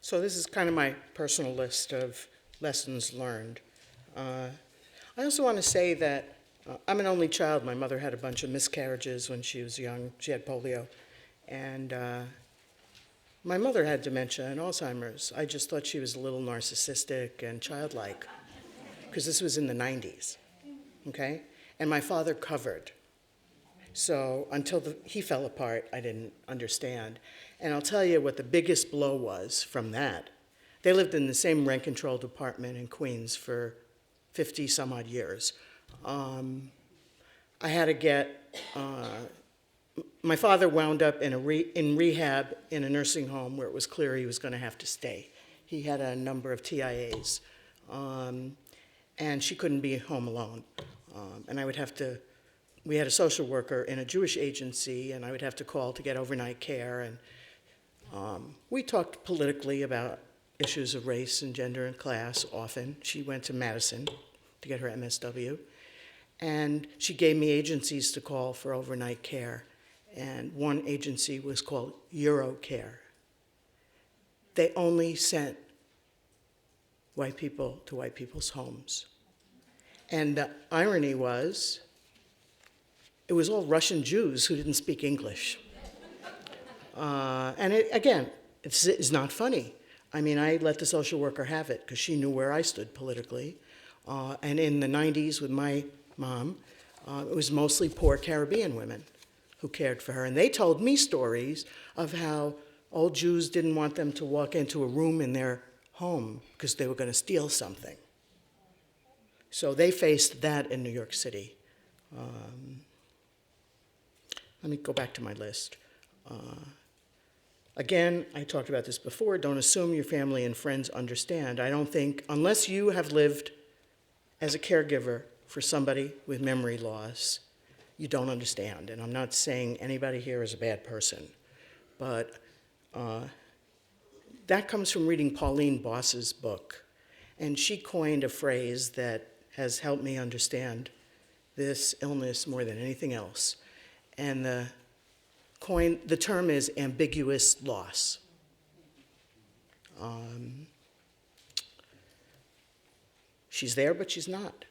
So this is kind of my personal list of lessons learned. I also want to say that I'm an only child. My mother had a bunch of miscarriages when she was young. She had polio. And My mother had dementia and Alzheimer's. I just thought she was a little narcissistic and childlike, because this was in the 90s, okay? And my father covered. So until he fell apart, I didn't understand. And I'll tell you what the biggest blow was from that. They lived in the same rent control department in Queens for 50 some odd years. I had to get, my father wound up in rehab in a nursing home where it was clear he was going to have to stay. He had a number of TIAs, and she couldn't be home alone. And I would have to, we had a social worker in a Jewish agency, and I would have to call to get overnight care. And we talked politically about issues of race and gender and class often. She went to Madison to get her MSW. And she gave me agencies to call for overnight care. And one agency was called Eurocare. They only sent white people to white people's homes. And the irony was, it was all Russian Jews who didn't speak English. And again, it's not funny. I mean, I let the social worker have it because she knew where I stood politically. And in the 90s with my mom, it was mostly poor Caribbean women who cared for her. And they told me stories of how old Jews didn't want them to walk into a room in their home because they were going to steal something. So they faced that in New York City. Let me go back to my list. Again, I talked about this before, don't assume your family and friends understand. I don't think, unless you have lived as a caregiver for somebody with memory loss, you don't understand. And I'm not saying anybody here is a bad person, but that comes from reading Pauline Boss's book. And she coined a phrase that has helped me understand this illness more than anything else. And the term is ambiguous loss. She's there, but she's not.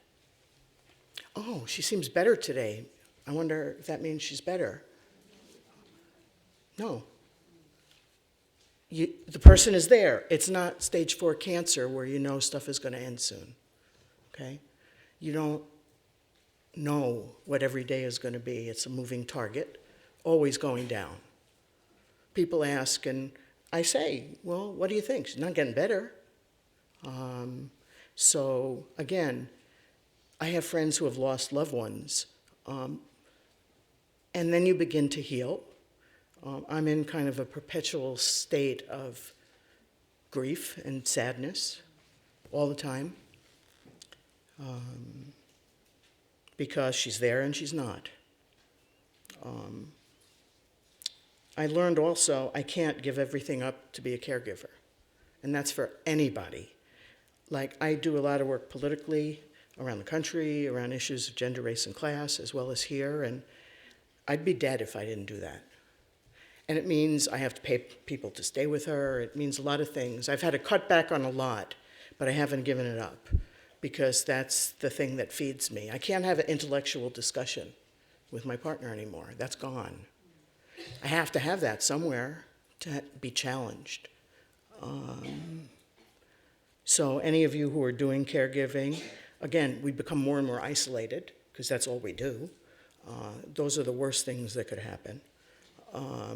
Oh, she seems better today. I wonder if that means she's better. No. The person is there. It's not stage 4 cancer where you know stuff is going to end soon. Okay? You don't know what every day is going to be. It's a moving target, always going down. People ask, and I say, well, what do you think? She's not getting better. So again, I have friends who have lost loved ones, and then you begin to heal. I'm in kind of a perpetual state of grief and sadness all the time, because she's there and she's not. I learned also I can't give everything up to be a caregiver, and that's for anybody. Like, I do a lot of work politically around the country, around issues of gender, race, and class, as well as here, and I'd be dead if I didn't do that. And it means I have to pay people to stay with her. It means a lot of things. I've had to cut back on a lot, but I haven't given it up because that's the thing that feeds me. I can't have an intellectual discussion with my partner anymore. That's gone. I have to have that somewhere to be challenged. So any of you who are doing caregiving, again, we become more and more isolated because that's all we do. Those are the worst things that could happen. I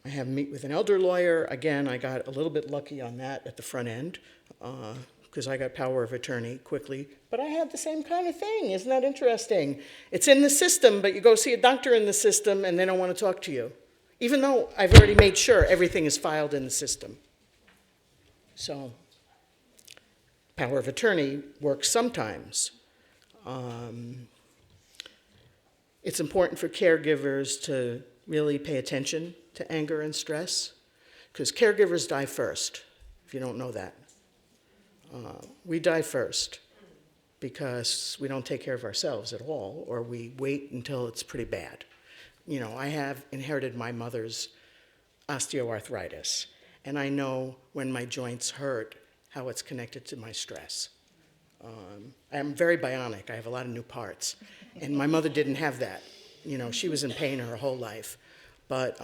have meet with an elder lawyer. Again, I got a little bit lucky on that at the front end because I got power of attorney quickly. But I had the same kind of thing. Isn't that interesting? It's in the system, but you go see a doctor in the system and they don't want to talk to you, even though I've already made sure everything is filed in the system. So power of attorney works sometimes. It's important for caregivers to really pay attention to anger and stress, because caregivers die first, if you don't know that. We die first because we don't take care of ourselves at all, or we wait until it's pretty bad. You know, I have inherited my mother's osteoarthritis, and I know when my joints hurt how it's connected to my stress. I'm very bionic. I have a lot of new parts. And my mother didn't have that. You know, she was in pain her whole life. But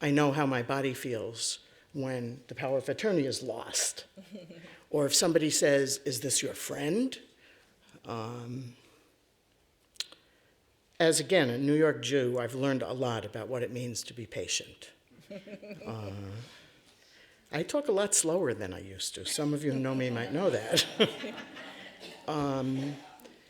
I know how my body feels when the power of attorney is lost. Or if somebody says, "Is this your friend?" As, again, a New York Jew, I've learned a lot about what it means to be patient. I talk a lot slower than I used to. Some of you who know me might know that.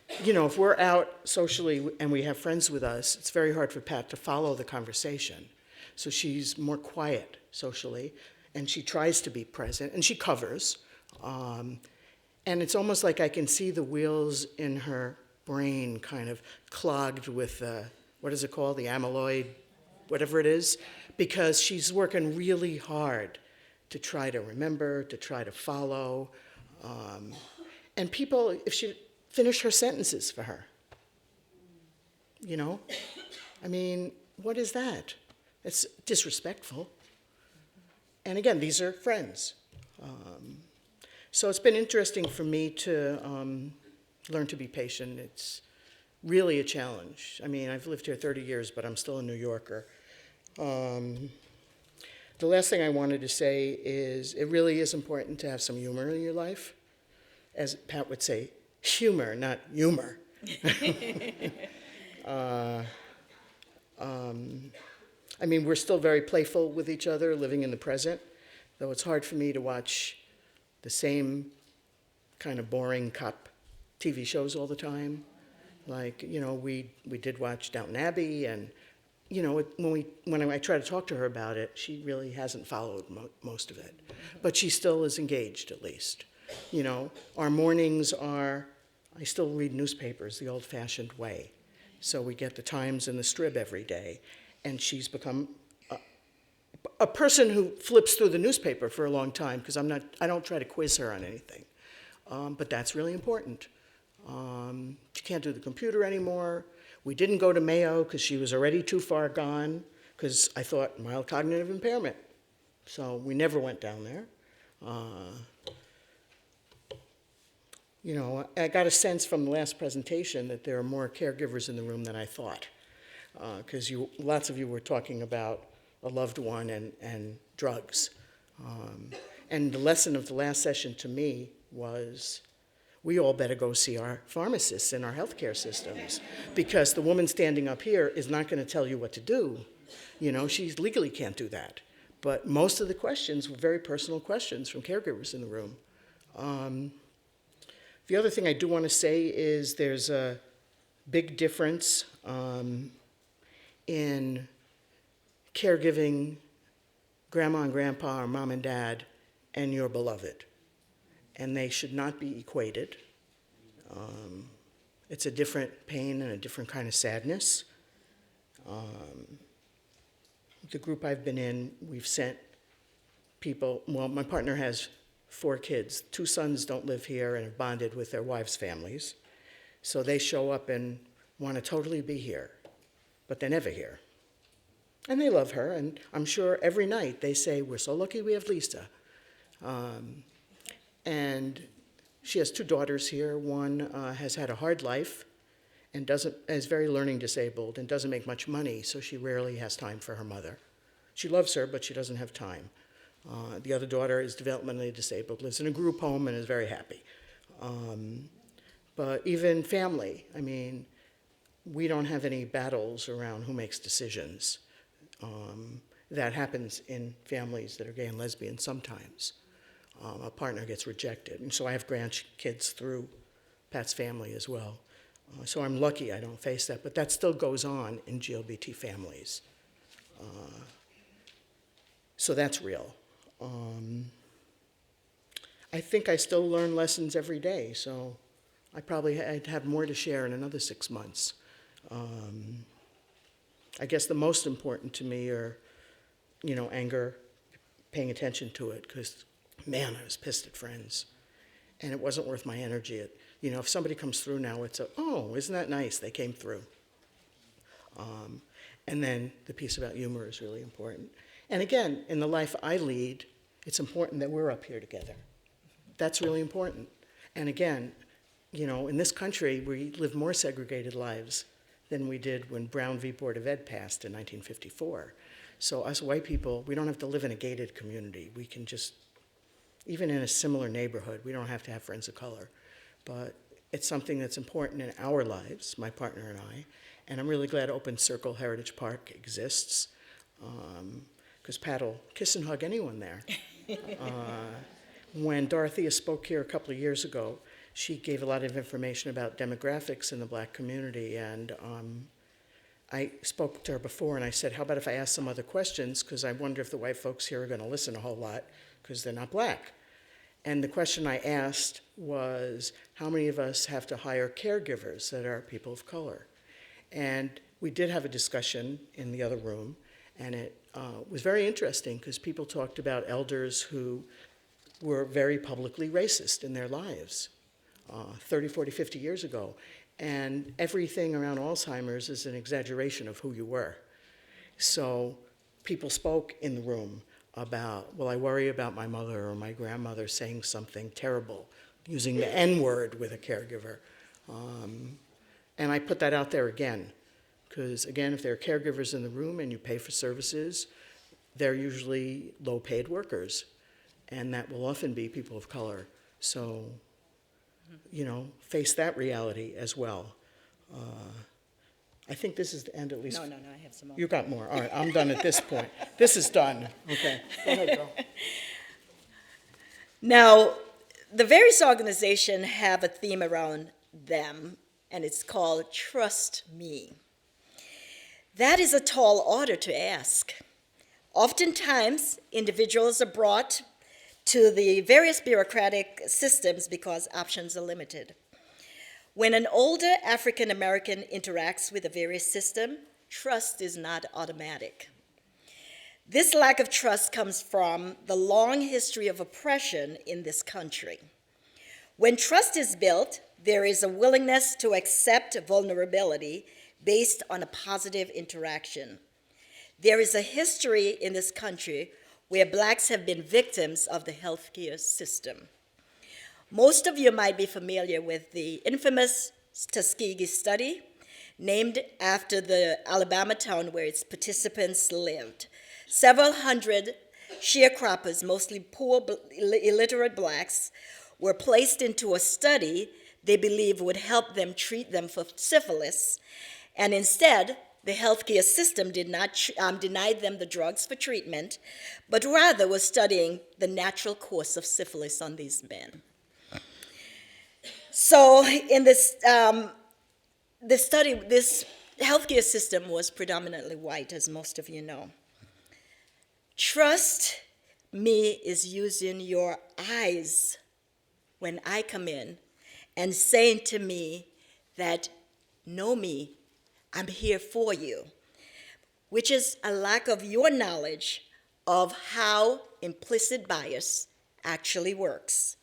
If we're out socially and we have friends with us, it's very hard for Pat to follow the conversation. So she's more quiet socially, and she tries to be present, and she covers. And it's almost like I can see the wheels in her brain kind of clogged with, what is it called, the amyloid, whatever it is, because she's working really hard to try to remember, to try to follow. And people, if she finished her sentences for her, I mean, what is that? It's disrespectful. And again, these are friends. So it's been interesting for me to learn to be patient. It's really a challenge. I mean, I've lived here 30 years, but I'm still a New Yorker. The last thing I wanted to say is it really is important to have some humor in your life. As Pat would say, humor, not humor. I mean, we're still very playful with each other, living in the present, though it's hard for me to watch the same kind of boring cop TV shows all the time. Like, we did watch Downton Abbey, and, when I try to talk to her about it, she really hasn't followed most of it. But she still is engaged, at least. Our mornings are, I still read newspapers the old-fashioned way. So we get the Times and the Strib every day. And she's become a person who flips through the newspaper for a long time, because I don't try to quiz her on anything. But that's really important. She can't do the computer anymore. We didn't go to Mayo because she was already too far gone, because I thought mild cognitive impairment. So we never went down there. I got a sense from the last presentation that there are more caregivers in the room than I thought, because lots of you were talking about a loved one and drugs. And the lesson of the last session to me was, we all better go see our pharmacists in our healthcare systems, because the woman standing up here is not going to tell you what to do. She legally can't do that. But most of the questions were very personal questions from caregivers in the room. The other thing I do want to say is there's a big difference in caregiving grandma and grandpa or mom and dad and your beloved. And they should not be equated. It's a different pain and a different kind of sadness. The group I've been in, we've sent people, well, my partner has 4 kids. 2 sons don't live here and have bonded with their wives' families. So they show up and want to totally be here, but they're never here. And they love her, and I'm sure every night they say, "We're so lucky we have Lisa." And she has 2 daughters here. One has had a hard life and is very learning disabled and doesn't make much money, so she rarely has time for her mother. She loves her, but she doesn't have time. The other daughter is developmentally disabled, lives in a group home, and is very happy. But even family, I mean, we don't have any battles around who makes decisions. That happens in families that are gay and lesbian sometimes. A partner gets rejected. And so I have grandkids through Pat's family as well. So I'm lucky I don't face that, but that still goes on in GLBT families. So that's real. I think I still learn lessons every day, so I'd have more to share in another 6 months. I guess the most important to me are, anger, paying attention to it, because, man, I was pissed at friends, and it wasn't worth my energy. If somebody comes through now, it's oh, isn't that nice, they came through. And then the piece about humor is really important. And again, in the life I lead, it's important that we're up here together. That's really important. And again, in this country, we live more segregated lives than we did when Brown v. Board of Ed passed in 1954. So us white people, we don't have to live in a gated community. We can just, even in a similar neighborhood, we don't have to have friends of color. But it's something that's important in our lives, my partner and I. And I'm really glad Open Circle Heritage Park exists, because Pat will kiss and hug anyone there. When Dorothea spoke here a couple of years ago, she gave a lot of information about demographics in the black community, and I spoke to her before and I said, how about if I ask some other questions, because I wonder if the white folks here are going to listen a whole lot, because they're not black. And the question I asked was, how many of us have to hire caregivers that are people of color? And we did have a discussion in the other room, and it was very interesting, because people talked about elders who were very publicly racist in their lives 30, 40, 50 years ago. And everything around Alzheimer's is an exaggeration of who you were. So people spoke in the room about, well, I worry about my mother or my grandmother saying something terrible, using the N-word with a caregiver. And I put that out there again, because again, if there are caregivers in the room and you pay for services, they're usually low-paid workers, and that will often be people of color. So, you know, face that reality as well. I think this is the end, at least. No, I have some more. You got more. All right, I'm done at this point. This is done. Okay, go ahead, girl. Now, the various organizations have a theme around them, and it's called Trust Me. That is a tall order to ask. Oftentimes, individuals are brought to the various bureaucratic systems because options are limited. When an older African American interacts with a various system, trust is not automatic. This lack of trust comes from the long history of oppression in this country. When trust is built, there is a willingness to accept vulnerability based on a positive interaction. There is a history in this country where blacks have been victims of the healthcare system. Most of you might be familiar with the infamous Tuskegee study, named after the Alabama town where its participants lived. Several hundred sharecroppers, mostly poor, illiterate blacks, were placed into a study they believed would help them treat them for syphilis, and instead, the healthcare system did not deny them the drugs for treatment, but rather was studying the natural course of syphilis on these men. So in this study, this healthcare system was predominantly white, as most of you know. Trust me is using your eyes when I come in and saying to me that, know me, I'm here for you, which is a lack of your knowledge of how implicit bias actually works.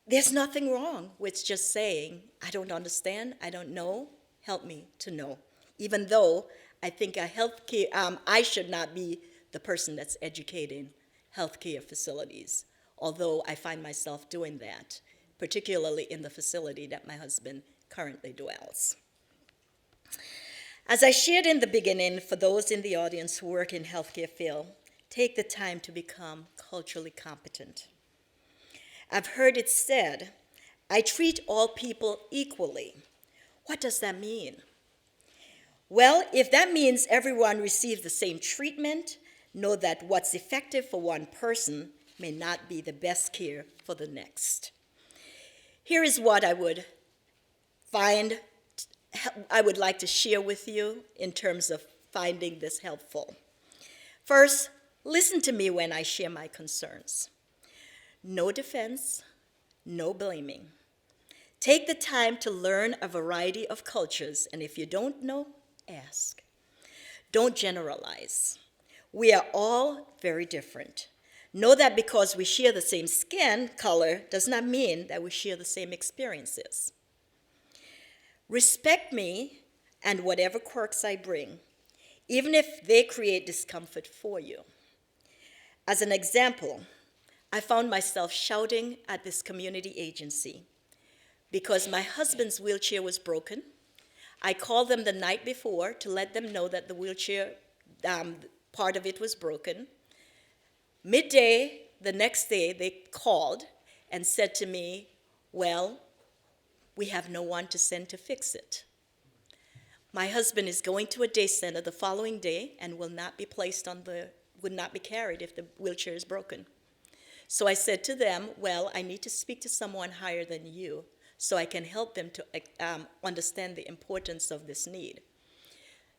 There's nothing wrong with just saying, I don't understand, I don't know, help me to know. Even though I think I should not be the person that's educating healthcare facilities, although I find myself doing that, particularly in the facility that my husband currently dwells. As I shared in the beginning, for those in the audience who work in healthcare field, take the time to become culturally competent. I've heard it said, I treat all people equally. What does that mean? Well, if that means everyone receives the same treatment, know that what's effective for one person may not be the best care for the next. Here is what I would like to share with you in terms of finding this helpful. First, listen to me when I share my concerns. No defense, no blaming. Take the time to learn a variety of cultures, and if you don't know, ask. Don't generalize. We are all very different. Know that because we share the same skin color does not mean that we share the same experiences. Respect me and whatever quirks I bring, even if they create discomfort for you. As an example, I found myself shouting at this community agency because my husband's wheelchair was broken. I called them the night before to let them know that the wheelchair, part of it was broken. Midday, the next day, they called and said to me, well, we have no one to send to fix it. My husband is going to a day center the following day and would not be carried if the wheelchair is broken. So I said to them, well, I need to speak to someone higher than you so I can help them to understand the importance of this need.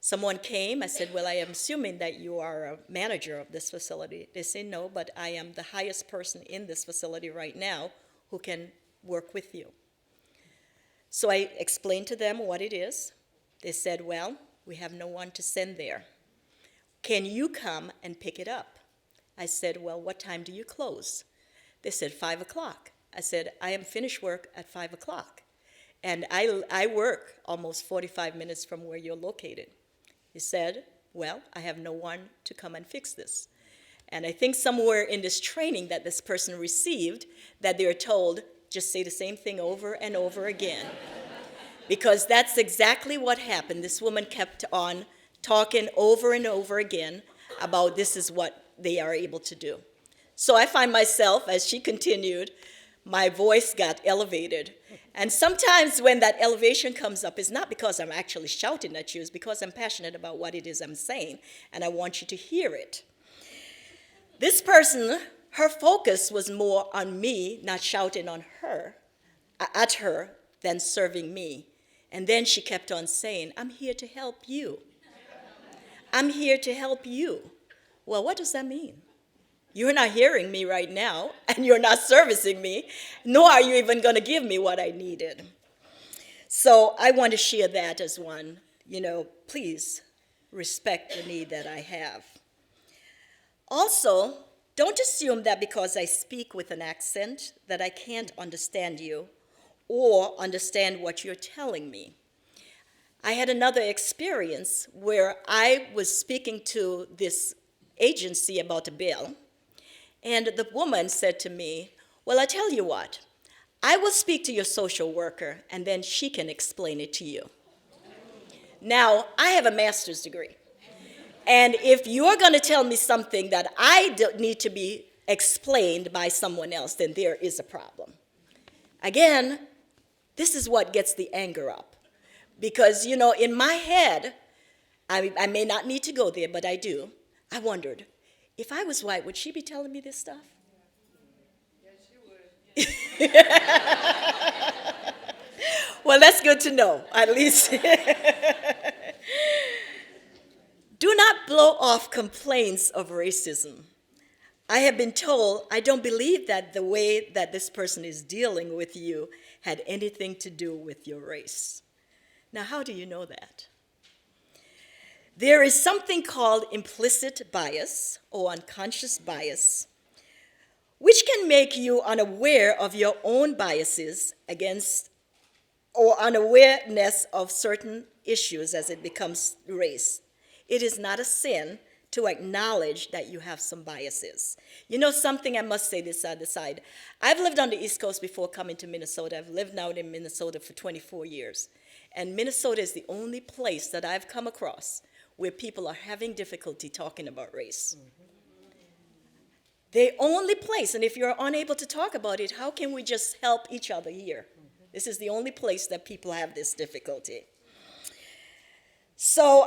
Someone came. I said, well, I am assuming that you are a manager of this facility. They said, no, but I am the highest person in this facility right now who can work with you. So I explained to them what it is. They said, well, we have no one to send there. Can you come and pick it up? I said, well, what time do you close? They said, 5 o'clock. I said, I am finished work at 5 o'clock. And I work almost 45 minutes from where you're located. He said, well, I have no one to come and fix this. And I think somewhere in this training that this person received, that they're told, just say the same thing over and over again. Because that's exactly what happened. This woman kept on talking over and over again about this is what they are able to do. So I find myself, as she continued, my voice got elevated. And sometimes when that elevation comes up, it's not because I'm actually shouting at you, it's because I'm passionate about what it is I'm saying, and I want you to hear it. This person, her focus was more on me, not shouting on her, at her, than serving me. And then she kept on saying, I'm here to help you. I'm here to help you. Well, what does that mean? You're not hearing me right now, and you're not servicing me, nor are you even going to give me what I needed. So I want to share that as one, please respect the need that I have. Also, don't assume that because I speak with an accent that I can't understand you or understand what you're telling me. I had another experience where I was speaking to this agency about a bill, and the woman said to me, well, I tell you what, I will speak to your social worker, and then she can explain it to you. Now, I have a master's degree, and if you're going to tell me something that I need to be explained by someone else, then there is a problem. Again, this is what gets the anger up. Because, in my head, I may not need to go there, but I do. I wondered, if I was white, would she be telling me this stuff? Yes, she would. Well, that's good to know, at least. Do not blow off complaints of racism. I have been told, I don't believe that the way that this person is dealing with you had anything to do with your race. Now, how do you know that? There is something called implicit bias or unconscious bias, which can make you unaware of your own biases against or unawareness of certain issues as it becomes race. It is not a sin to acknowledge that you have some biases. Something I must say this on the side. I've lived on the East Coast before coming to Minnesota. I've lived now in Minnesota for 24 years. And Minnesota is the only place that I've come across where people are having difficulty talking about race. The only place, and if you're unable to talk about it, how can we just help each other here? This is the only place that people have this difficulty. So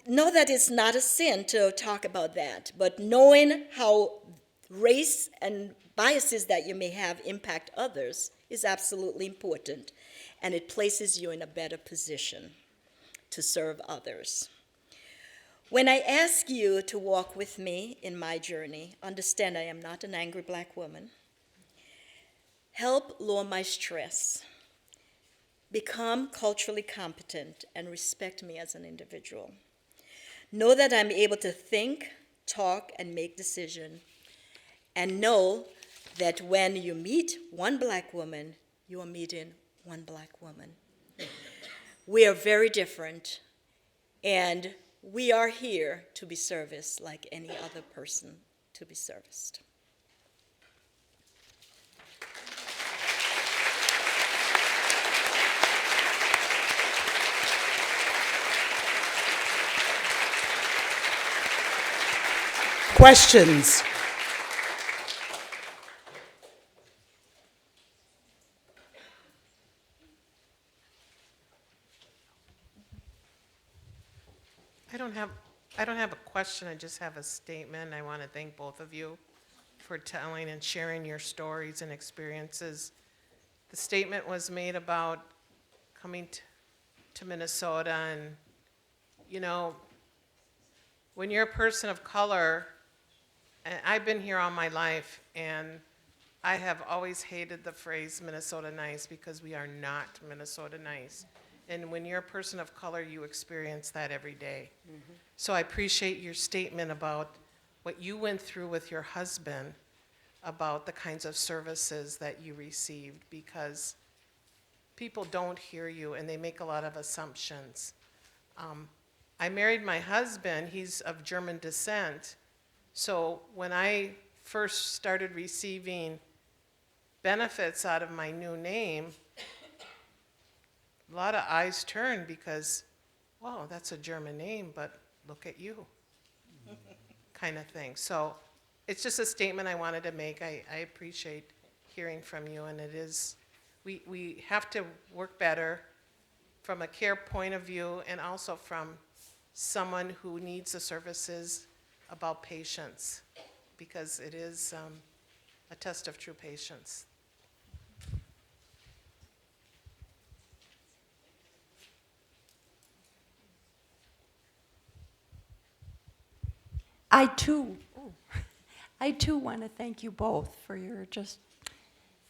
know that it's not a sin to talk about that, but knowing how race and biases that you may have impact others is absolutely important, and it places you in a better position to serve others. When I ask you to walk with me in my journey, understand I am not an angry black woman. Help lower my stress. Become culturally competent and respect me as an individual. Know that I'm able to think, talk, and make decisions. And know that when you meet one black woman, you are meeting one black woman. We are very different, and we are here to be serviced like any other person to be serviced. questions? I don't have a question, I just have a statement. I want to thank both of you for telling and sharing your stories and experiences. The statement was made about coming to Minnesota, and, you know, when you're a person of color, and I've been here all my life, and I have always hated the phrase Minnesota nice because we are not Minnesota nice. And when you're a person of color, you experience that every day. Mm-hmm. So I appreciate your statement about what you went through with your husband about the kinds of services that you received, because people don't hear you and they make a lot of assumptions. I married my husband, he's of German descent, so when I first started receiving benefits out of my new name, a lot of eyes turned because, wow, that's a German name, but look at you, kind of thing. So it's just a statement I wanted to make. I appreciate hearing from you, and it is, we have to work better from a care point of view and also from someone who needs the services about patience, because it is a test of true patience. I too want to thank you both for your just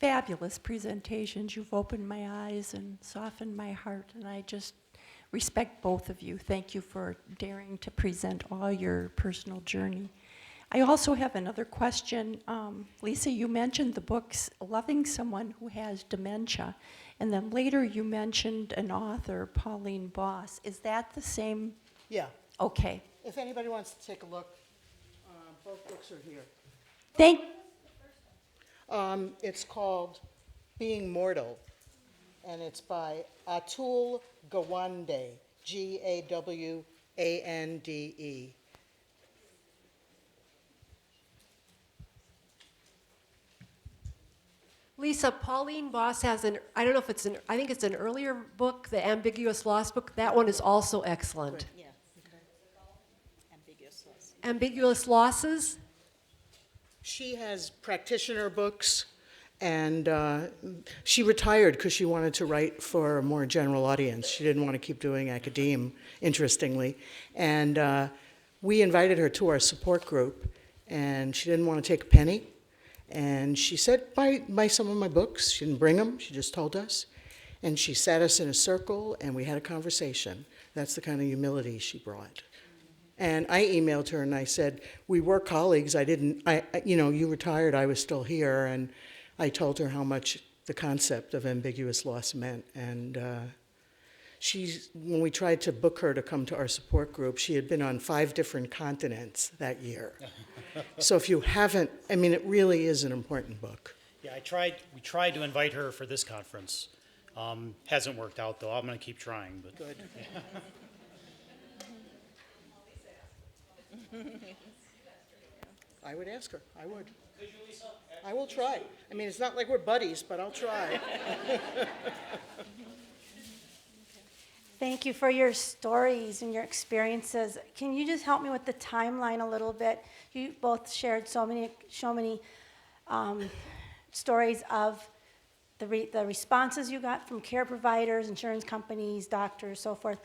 fabulous presentations. You've opened my eyes and softened my heart, and I just respect both of you. Thank you for daring to present all your personal journey. I also have another question. Lisa, you mentioned the books Loving Someone Who Has Dementia, and then later you mentioned an author, Pauline Boss. Is that the same? Yeah. Okay. If anybody wants to take a look, both books are here. It's called Being Mortal, and it's by Atul Gawande, Gawande. Lisa, Pauline Boss has I don't know if I think it's an earlier book, the Ambiguous Loss book. That one is also excellent. Yeah. Ambiguous loss. Ambiguous Losses? She has practitioner books, and she retired because she wanted to write for a more general audience. She didn't want to keep doing academe, interestingly. And we invited her to our support group, and she didn't want to take a penny. And she said, buy some of my books. She didn't bring them, she just told us. And she sat us in a circle, and we had a conversation. That's the kind of humility she brought. And I emailed her and I said, we were colleagues. You retired, I was still here. And I told her how much the concept of ambiguous loss meant. And when we tried to book her to come to our support group, she had been on 5 different continents that year. So if you haven't, it really is an important book. Yeah, we tried to invite her for this conference. Hasn't worked out, though. I'm going to keep trying. But Good. I would ask her. I would. Could you, Lisa? I will try. It's not like we're buddies, but I'll try. Thank you for your stories and your experiences. Can you just help me with the timeline a little bit? You both shared so many stories of the responses you got from care providers, insurance companies, doctors, so forth.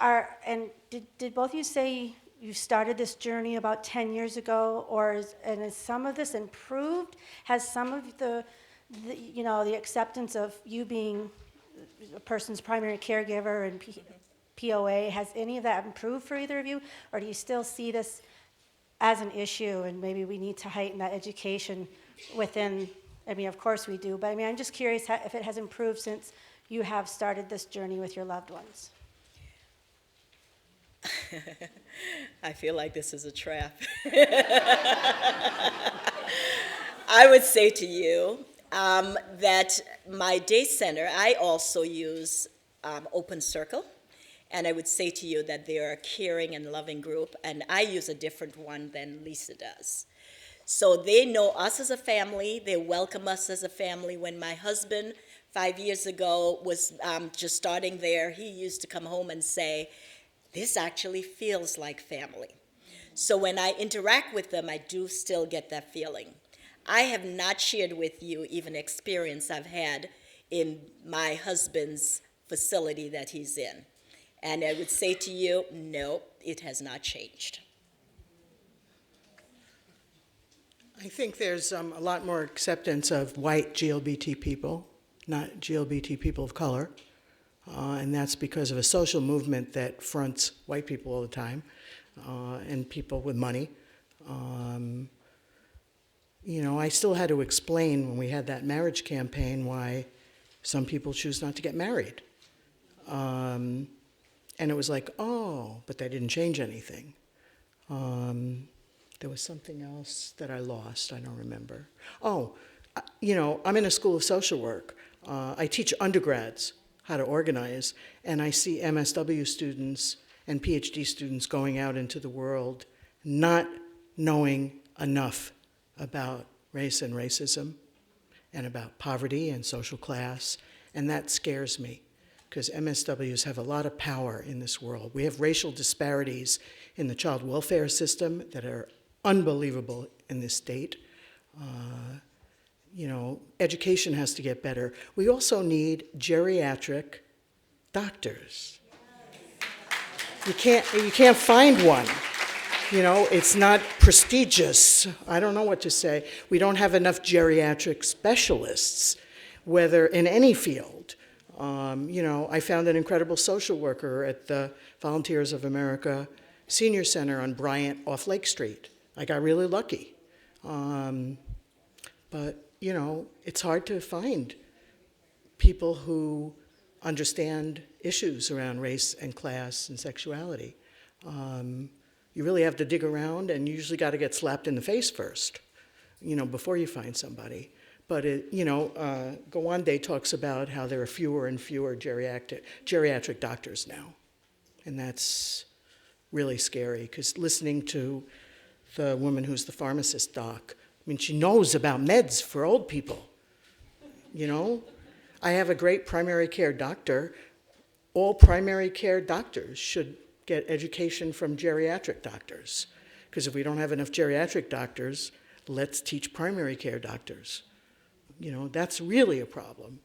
And did both of you say you started this journey about 10 years ago, has some of this improved? Has some of the acceptance of you being a person's primary caregiver and POA, has any of that improved for either of you? Or do you still see this as an issue and maybe we need to heighten that education within, of course we do, but I'm just curious if it has improved since you have started this journey with your loved ones. I feel like this is a trap. I would say to you that my day center, I also use Open Circle, And I would say to you that they are a caring and loving group, and I use a different one than Lisa does. So they know us as a family, they welcome us as a family. When my husband, 5 years ago, was just starting there, he used to come home and say, this actually feels like family. So when I interact with them, I do still get that feeling. I have not shared with you even experience I've had in my husband's facility that he's in. And I would say to you, no, it has not changed. I think there's a lot more acceptance of white GLBT people, not GLBT people of color. And that's because of a social movement that fronts white people all the time and people with money. You know, I still had to explain when we had that marriage campaign why some people choose not to get married. And it was like, oh, but that didn't change anything. There was something else that I lost, I don't remember. Oh, you know, I'm in a school of social work. I teach undergrads how to organize, and I see MSW students and Ph.D. students going out into the world not knowing enough about race and racism and about poverty and social class, and that scares me because MSWs have a lot of power in this world. We have racial disparities in the child welfare system that are unbelievable in this state. You know, education has to get better. We also need geriatric doctors. You can't find one. You know, it's not prestigious. I don't know what to say. We don't have enough geriatric specialists, whether in any field. You know, I found an incredible social worker at the Volunteers of America Senior Center on Bryant off Lake Street. I got really lucky. But, you know, it's hard to find people who understand issues around race and class and sexuality. You really have to dig around, and you usually got to get slapped in the face first, you know, before you find somebody. But, you know, Gawande talks about how there are fewer and fewer geriatric doctors now. And that's really scary, because listening to the woman who's the pharmacist doc, I mean, she knows about meds for old people, you know? I have a great primary care doctor. All primary care doctors should get education from geriatric doctors, because if we don't have enough geriatric doctors, let's teach primary care doctors. You know, that's really a problem.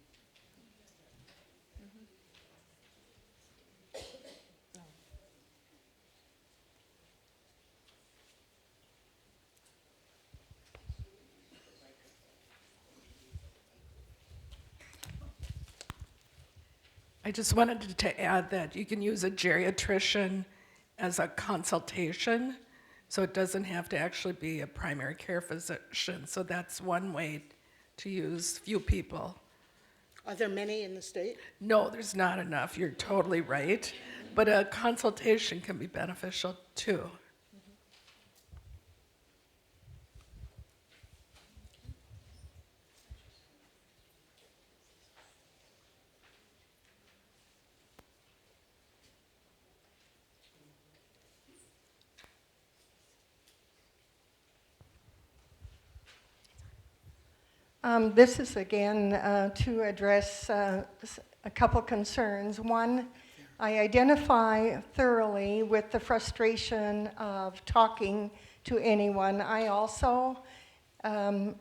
I just wanted to add that you can use a geriatrician as a consultation, so it doesn't have to actually be a primary care physician. So that's one way to use few people. Are there many in the state? No, there's not enough. You're totally right. But a consultation can be beneficial too. This is again to address a couple concerns. One, I identify thoroughly with the frustration of talking to anyone. I also,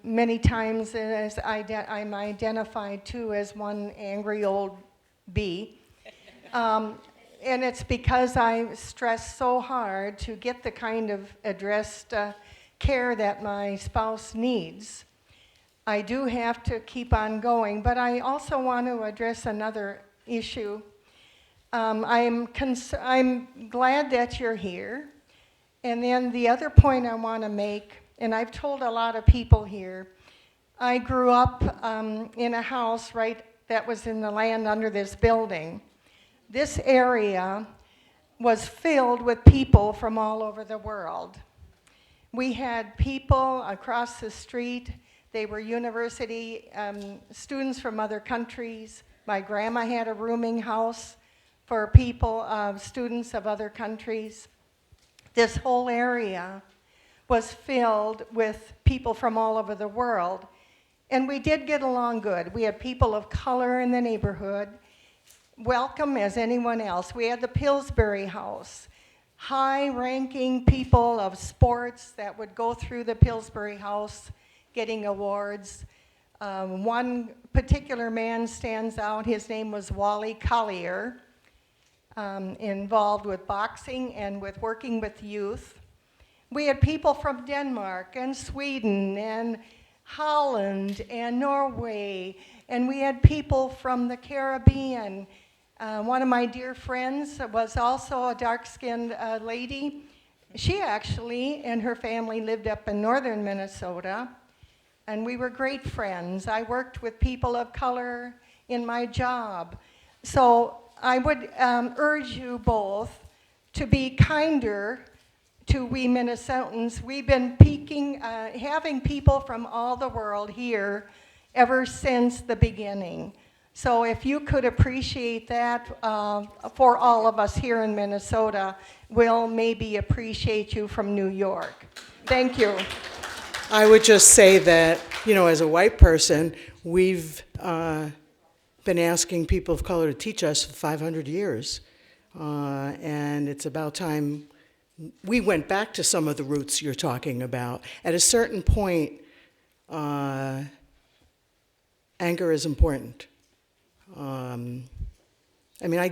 many times, I'm identified too as one angry old bee. And it's because I stress so hard to get the kind of addressed care that my spouse needs. I do have to keep on going, but I also want to address another issue. I'm glad that you're here. And then the other point I want to make, and I've told a lot of people here, I grew up in a house that was in the land under this building. This area was filled with people from all over the world. We had people across the street. They were university students from other countries. My grandma had a rooming house for people, students of other countries. This whole area was filled with people from all over the world. And we did get along good. We had people of color in the neighborhood, welcome as anyone else. We had the Pillsbury House, high-ranking people of sports that would go through the Pillsbury House getting awards. One particular man stands out. His name was Wally Collier, involved with boxing and with working with youth. We had people from Denmark and Sweden and Holland and Norway, and we had people from the Caribbean. One of my dear friends was also a dark-skinned lady. She actually and her family lived up in northern Minnesota, and we were great friends. I worked with people of color in my job. So I would urge you both to be kinder to we Minnesotans. We've been having people from all the world here ever since the beginning. So if you could appreciate that for all of us here in Minnesota, we'll maybe appreciate you from New York. Thank you. I would just say that, as a white person, we've been asking people of color to teach us for 500 years. And it's about time we went back to some of the roots you're talking about. At a certain point, anger is important. I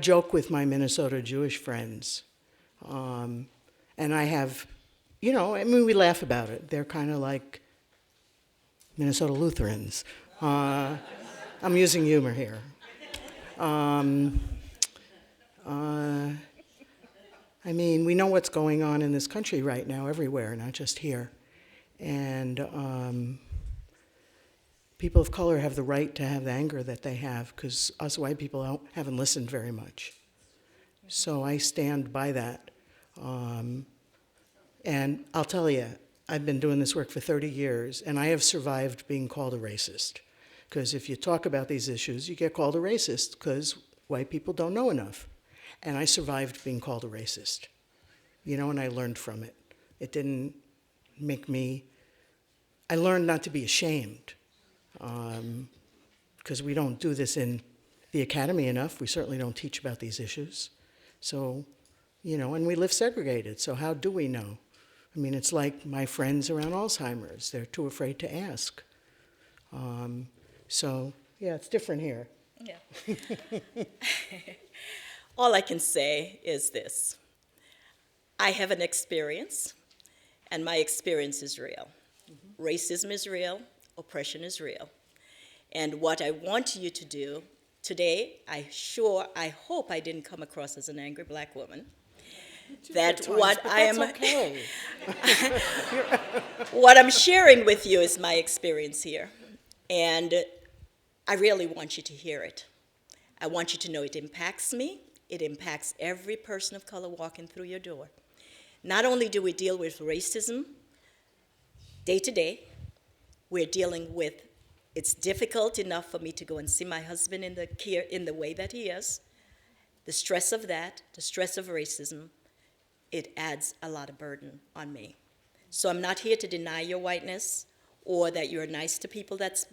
joke with my Minnesota Jewish friends. And I have, we laugh about it. They're kind of like Minnesota Lutherans. I'm using humor here. We know what's going on in this country right now everywhere, not just here. And people of color have the right to have the anger that they have, because us white people haven't listened very much. So I stand by that. And I'll tell you, I've been doing this work for 30 years, and I have survived being called a racist. Because if you talk about these issues, you get called a racist because white people don't know enough. And I survived being called a racist, and I learned from it. It didn't make me, I learned not to be ashamed, because we don't do this in the academy enough. We certainly don't teach about these issues. So, and we live segregated, so how do we know? It's like my friends around Alzheimer's. They're too afraid to ask. So, yeah, it's different here. Yeah. All I can say is this. I have an experience, and my experience is real. Mm-hmm. Racism is real, oppression is real. And what I want you to do today, I hope I didn't come across as an angry black woman. That what I am, okay. what I'm sharing with you is my experience here. And I really want you to hear it. I want you to know it impacts me. It impacts every person of color walking through your door. Not only do we deal with racism day to day, we're dealing with, it's difficult enough for me to go and see my husband in the way that he is. The stress of that, the stress of racism, it adds a lot of burden on me. So I'm not here to deny your whiteness or that you're nice to people that's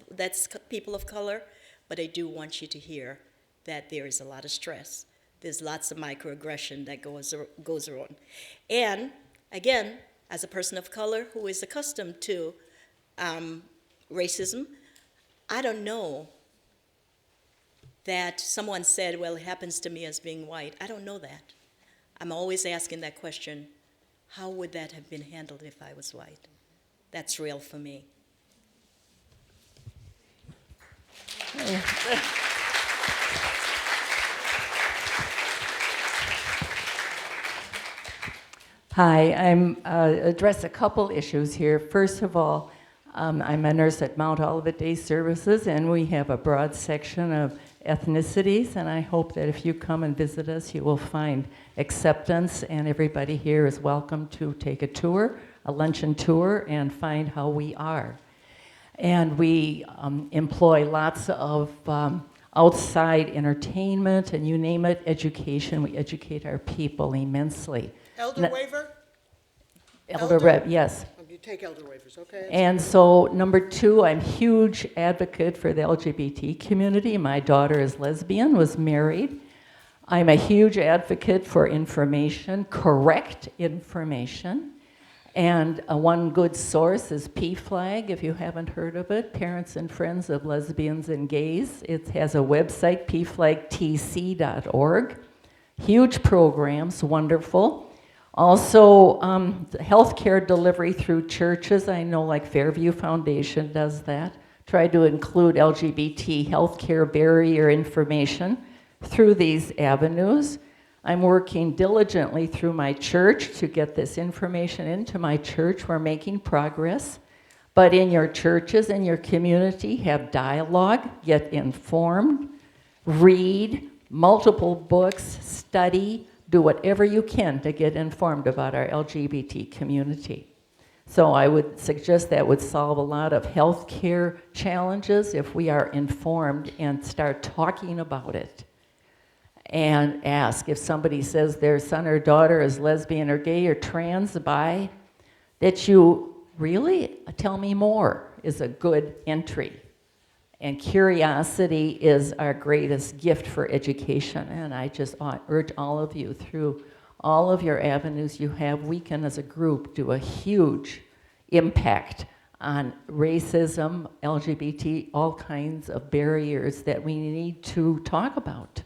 people of color, but I do want you to hear that there is a lot of stress. There's lots of microaggression that goes around. And again, as a person of color who is accustomed to racism, I don't know that someone said, well, it happens to me as being white. I don't know that. I'm always asking that question, how would that have been handled if I was white? That's real for me. Hi, I'm address a couple issues here. First of all, I'm a nurse at Mount Olivet Day Services, and we have a broad section of ethnicities, and I hope that if you come and visit us, you will find acceptance, and everybody here is welcome to take a tour, a luncheon tour, and find how we are. And we employ lots of outside entertainment, and you name it, education. We educate our people immensely. Elder waiver? Elder rep, yes. You take elder waivers, okay? And so, number 2, I'm huge advocate for the LGBT community. My daughter is lesbian, was married. I'm a huge advocate for information, correct information. And one good source is PFLAG, if you haven't heard of it, Parents and Friends of Lesbians and Gays. It has a website, pflagtc.org. Huge programs, wonderful. Also, healthcare delivery through churches. I know like Fairview Foundation does that. Try to include LGBT healthcare barrier information through these avenues. I'm working diligently through my church to get this information into my church. We're making progress. But in your churches and your community, have dialogue, get informed, read multiple books, study, do whatever you can to get informed about our LGBT community. So I would suggest that would solve a lot of healthcare challenges if we are informed and start talking about it. And ask if somebody says their son or daughter is lesbian or gay or trans, bi, that you really tell me more is a good entry. And curiosity is our greatest gift for education. And I just urge all of you, through all of your avenues you have, we can as a group do a huge impact on racism, LGBT, all kinds of barriers that we need to talk about.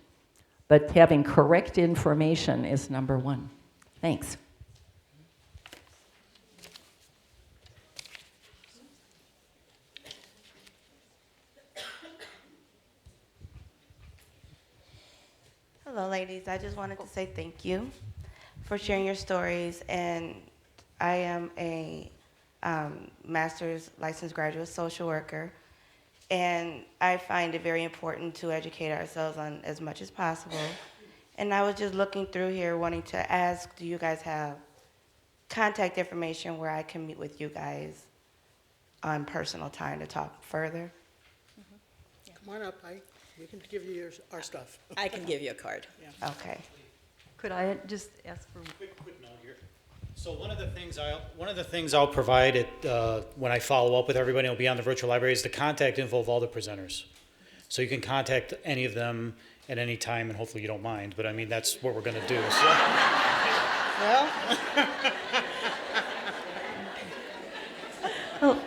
But having correct information is number 1. Thanks. Hello, ladies. I just wanted to say thank you for sharing your stories. And I am a master's licensed graduate social worker. And I find it very important to educate ourselves on as much as possible. And I was just looking through here wanting to ask, do you guys have contact information where I can meet with you guys on personal time to talk further? Come on up, we can give you our stuff. I can give you a card. Yeah. Okay. Could I just ask for Quick note here. So one of the things I'll provide when I follow up with everybody, it'll be on the virtual library, is the contact info of all the presenters. So you can contact any of them at any time, and hopefully you don't mind. But I mean, that's what we're going to do. So. Well,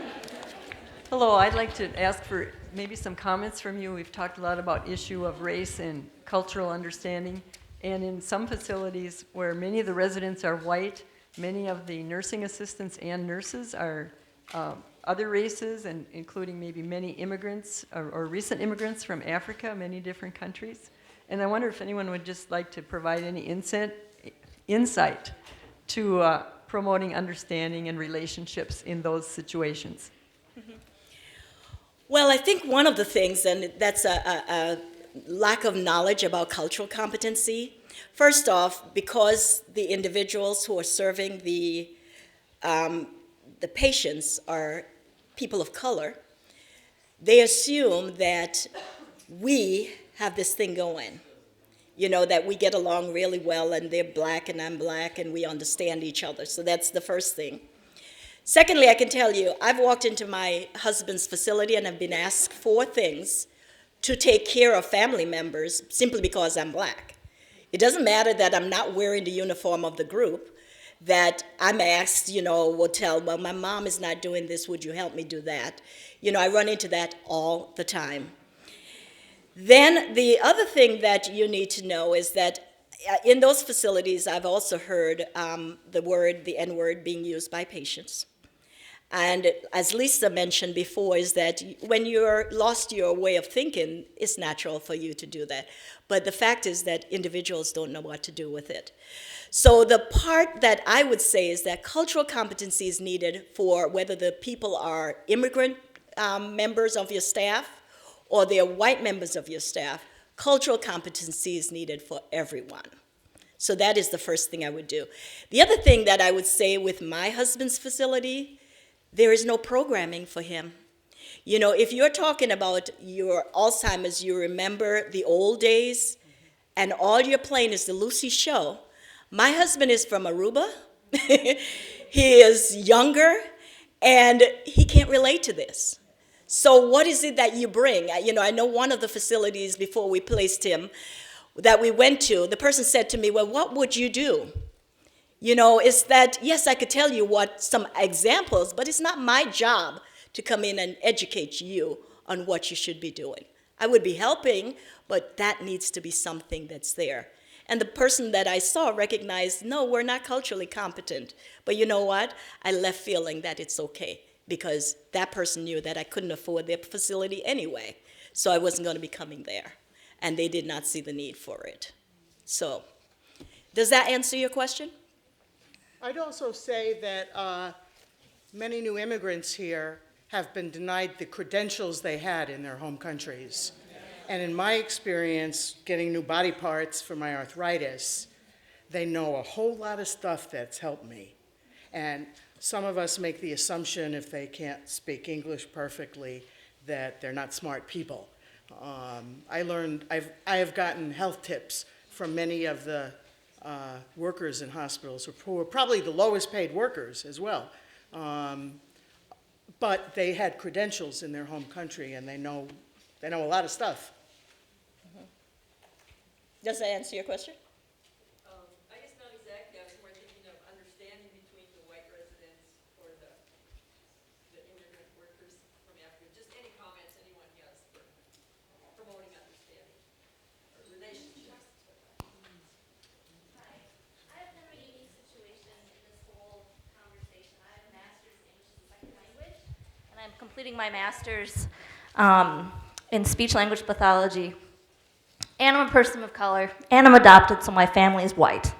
Hello, I'd like to ask for maybe some comments from you. We've talked a lot about issue of race and cultural understanding. And in some facilities where many of the residents are white, many of the nursing assistants and nurses are other races, and including maybe many immigrants or recent immigrants from Africa, many different countries. And I wonder if anyone would just like to provide any insight to promoting understanding and relationships in those situations. Mm-hmm. Well, I think one of the things, and that's a lack of knowledge about cultural competency. First off, because the individuals who are serving the patients are people of color, they assume that we have this thing going. You know, that we get along really well, and they're black and I'm black, and we understand each other. So that's the first thing. Secondly, I can tell you, I've walked into my husband's facility and I've been asked for things to take care of family members simply because I'm black. It doesn't matter that I'm not wearing the uniform of the group, that I'm asked, well, my mom is not doing this, would you help me do that? I run into that all the time. Then the other thing that you need to know is that in those facilities, I've also heard the N-word being used by patients. And as Lisa mentioned before, is that when you're lost your way of thinking, it's natural for you to do that. But the fact is that individuals don't know what to do with it. So the part that I would say is that cultural competency is needed for whether the people are immigrant members of your staff or they're white members of your staff. Cultural competency is needed for everyone. So that is the first thing I would do. The other thing that I would say with my husband's facility, there is no programming for him. You know, if you're talking about your Alzheimer's, you remember the old days, and all you're playing is the Lucy show. My husband is from Aruba. He is younger, and he can't relate to this. So what is it that you bring? You know, I know one of the facilities before we placed him that we went to, the person said to me, well, what would you do? You know, it's that, yes, I could tell you what some examples, but it's not my job to come in and educate you on what you should be doing. I would be helping, but that needs to be something that's there. And the person that I saw recognized, no, we're not culturally competent. But you know what? I left feeling that it's okay, because that person knew that I couldn't afford their facility anyway, so I wasn't going to be coming there. And they did not see the need for it. So, does that answer your question? I'd also say that many new immigrants here have been denied the credentials they had in their home countries. And in my experience, getting new body parts for my arthritis, they know a whole lot of stuff that's helped me. And some of us make the assumption if they can't speak English perfectly that they're not smart people. I have gotten health tips from many of the workers in hospitals who are probably the lowest paid workers as well. But they had credentials in their home country, and they know a lot of stuff. Does that answer your question? I guess not exactly. I was more thinking of understanding between the white residents or the immigrant workers from Africa. Just any comments anyone has for promoting understanding or relationships. Hi. I have kind of a unique situation in this whole conversation. I have a master's in English as a second language, and I'm completing my master's in speech language pathology. And I'm a person of color, and I'm adopted, so my family is white.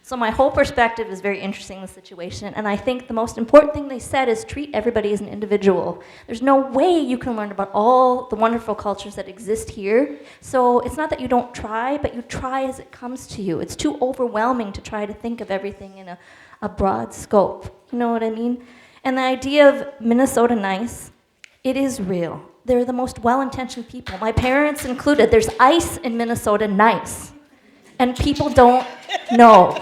So my whole perspective is very interesting in the situation, and I think the most important thing they said is treat everybody as an individual. There's no way you can learn about all the wonderful cultures that exist here, so it's not that you don't try, but you try as it comes to you. It's too overwhelming to try to think of everything in a broad scope. You know what I mean? And the idea of Minnesota nice, it is real. They're the most well-intentioned people. My parents included. There's ice in Minnesota nice. And people don't know.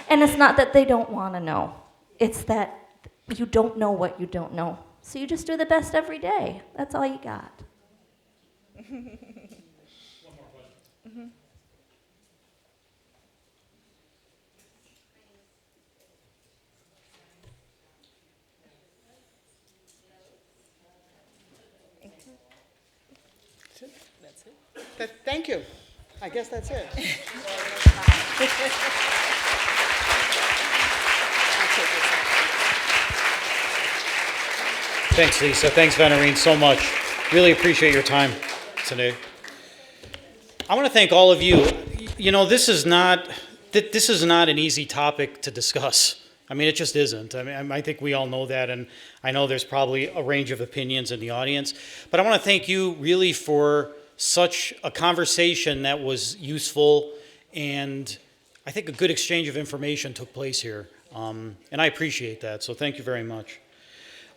And it's not that they don't want to know. It's that you don't know what you don't know. So you just do the best every day. That's all you got. One more question. That's it. Thank you. I guess that's it. Thanks, Lisa. Thanks, Venoreen, so much. Really appreciate your time today. I want to thank all of you. You know, this is not an easy topic to discuss. I mean, it just isn't. I mean, I think we all know that, and I know there's probably a range of opinions in the audience. But I want to thank you really for such a conversation that was useful, and I think a good exchange of information took place here. And I appreciate that, so thank you very much.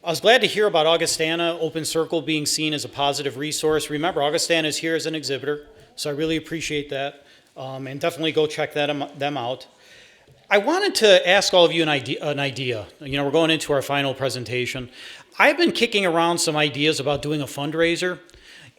I was glad to hear about Augustana Open Circle being seen as a positive resource. Remember, Augustana is here as an exhibitor, so I really appreciate that. And definitely go check them out. I wanted to ask all of you an idea. You know, we're going into our final presentation. I've been kicking around some ideas about doing a fundraiser,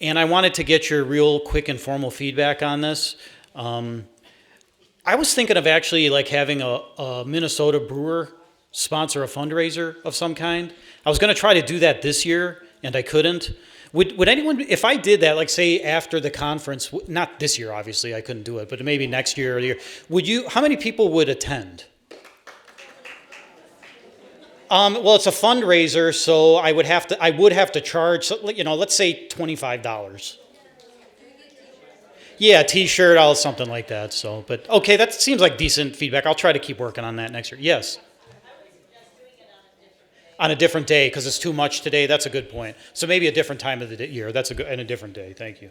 and I wanted to get your real quick and formal feedback on this. I was thinking of actually like having a Minnesota brewer sponsor a fundraiser of some kind. I was going to try to do that this year, and I couldn't. Would anyone, if I did that, like say after the conference, not this year obviously, I couldn't do it, but maybe next year or the year, how many people would attend? Well, it's a fundraiser, so I would have to charge, you know, let's say $25. Yeah, T-shirt, something like that. So, but okay, that seems like decent feedback. I'll try to keep working on that next year. Yes. On a different day, because it's too much today. That's a good point. So maybe a different time of the year. And a different day. Thank you.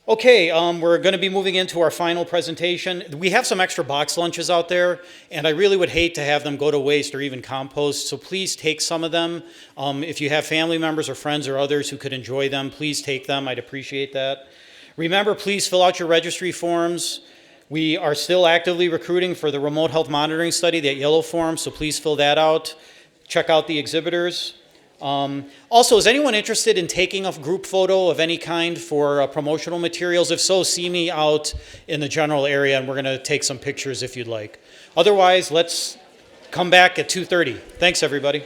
Okay, we're going to be moving into our final presentation. We have some extra box lunches out there, and I really would hate to have them go to waste or even compost, so please take some of them. If you have family members or friends or others who could enjoy them, please take them. I'd appreciate that. Remember, please fill out your registry forms. We are still actively recruiting for the remote health monitoring study, that yellow form, so please fill that out. Check out the exhibitors. Also, is anyone interested in taking a group photo of any kind for promotional materials? If so, see me out in the general area, and we're going to take some pictures if you'd like. Otherwise, let's come back at 2:30. Thanks, everybody.